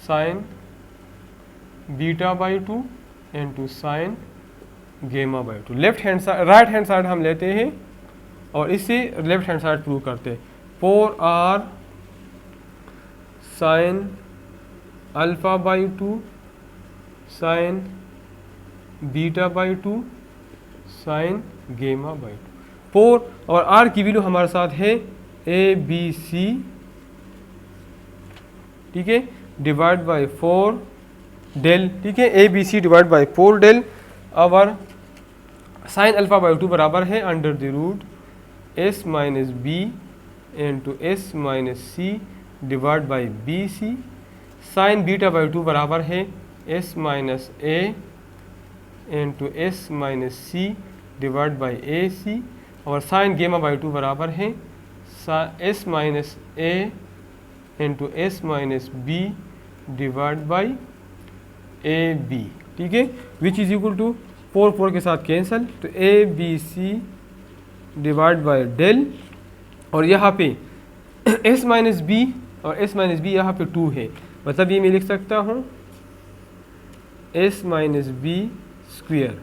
sin beta by 2 into sin gamma by 2। Left hand side right hand side हम लेते हैं और इससे left hand side prove करते हैं। 4r sin alpha by 2 sin beta by 2 sin gamma by 2। 4 और r की value हमारे साथ है a b c, ठीक है, डिवाइड बाय 4 डेल, ठीक है, a b c divide by 4 del. और साइन अल्फा बाई 2 बराबर है under the root s minus B into S minus C divide by B C. Sine beta by 2 बराबर है S minus A into S minus C divide by A C. और sine gamma by 2 बराबर है S minus A into S minus B divide by A B, ठीक है, which is equal to 4 के साथ cancel, तो A B C divide by del. और यहाँ पे s माइनस बी और s माइनस बी यहाँ पे 2 है, मतलब ये मैं लिख सकता हूँ s माइनस बी स्क्वेयर।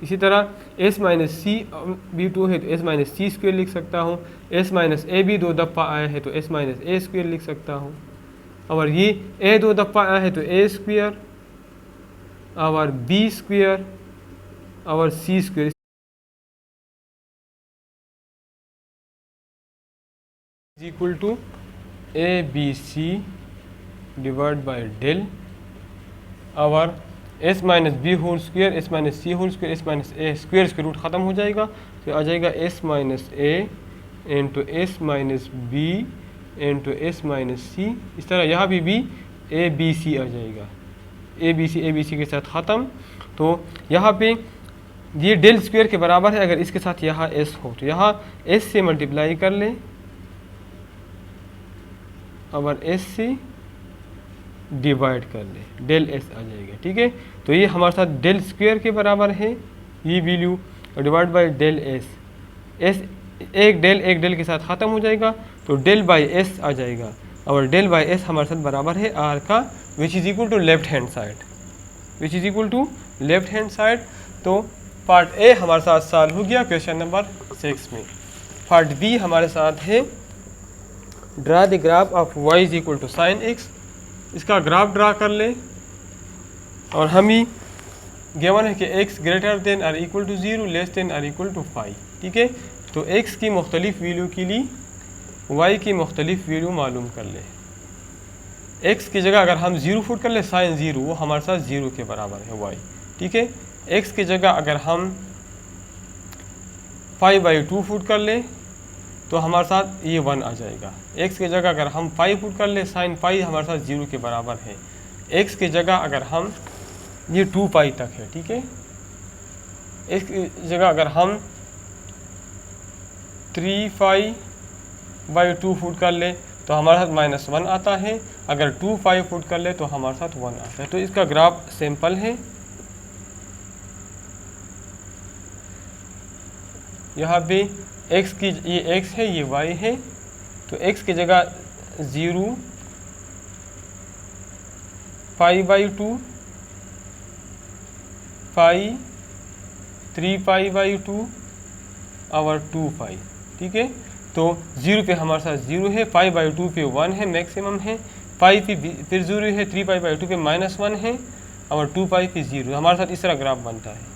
इसी तरह s माइनस सी बी 2 है तो s माइनस सी स्क्वेयर लिख सकता हूँ। s माइनस ए भी 2 दफ़ा आया है तो s माइनस ए स्क्वेयर लिख सकता हूँ। और ये a 2 दफ़ा आया है तो a स्क्वेयर और b स्क्वेयर और c square is equal to A B C divide by del. और S minus B whole square S minus C whole square S minus A square इसके रूट ख़त्म हो जाएगा तो आ जाएगा S minus A into S minus B into S minus C. इस तरह यहाँ भी ए बी सी आ जाएगा, ए बी सी के साथ ख़त्म। तो यहाँ पे ये डेल स्क्वेयर के बराबर है, अगर इसके साथ यहाँ एस हो तो यहाँ एस से मल्टीप्लाई कर लें और एस से डिवाइड कर ले, डेल एस आ जाएगा, ठीक है। तो ये हमारे साथ डेल स्क्वेयर के बराबर है ये वैल्यू और divide by del s. S एक डेल के साथ ख़त्म हो जाएगा तो डेल बाय एस आ जाएगा और डेल बाय एस हमारे साथ बराबर है आर का, which is equal to left hand side, which is equal to left hand side. तो पार्ट ए हमारे साथ सॉल्व हो गया क्वेश्चन नंबर 6 में। पार्ट बी हमारे साथ है draw the graph of y is equal to sine x. इसका ग्राफ ड्रा कर ले और हम ही गिवन है कि x ग्रेटर देन और इक्वल टू 0 लेस देन और इक्वल टू 5, ठीक है। तो x की मुख्तलिफ वैल्यू के लिए y की मुख्तलिफ वैल्यू मालूम कर ले। x की जगह अगर हम 0 फुट कर ले साइन 0 वो हमारे साथ 0 के बराबर है y, ठीक है। x की जगह अगर हम 5/2 फुट कर ले तो हमारे साथ ये 1 आ जाएगा। x की जगह अगर हम 5 फुट कर ले साइन पाई हमारे साथ 0 के बराबर है। x की जगह अगर हम ये 2 पाई तक है, ठीक है। x की जगह अगर हम 3π/2 फुट कर ले तो हमारे साथ -1 आता है, अगर 2π फुट कर ले तो हमारे साथ 1 आता है। तो इसका ग्राफ सिंपल है, यहाँ पे x की ये x है ये y है, तो x की जगह 0 π/2 पाई 3π/2 और 2 पाई, ठीक है। तो 0 पे हमारे साथ 0 है, पाई बाई 2 पे 1 है, मैक्सिमम है, पाई पे फिर 0 है, 3 पाई बाई 2 पे -1 है और 2 पाई पे 0। हमारे साथ इस तरह ग्राफ बनता है।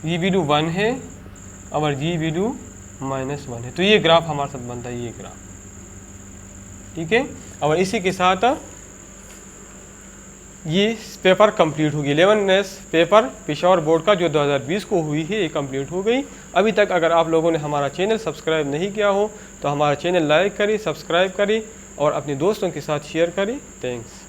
ये बिंदु 1 है और ये बिंदु -1 है, तो ये ग्राफ हमारे साथ बनता है, ये ग्राफ, ठीक है। और इसी के साथ ये पेपर कंप्लीट हो गई। 11 पेपर पेशावर बोर्ड का जो 2020 को हुई है, ये कंप्लीट हो गई। अभी तक अगर आप लोगों ने हमारा चैनल सब्सक्राइब नहीं किया हो तो हमारा चैनल लाइक करें, सब्सक्राइब करें और अपने दोस्तों के साथ शेयर करें। थैंक्स।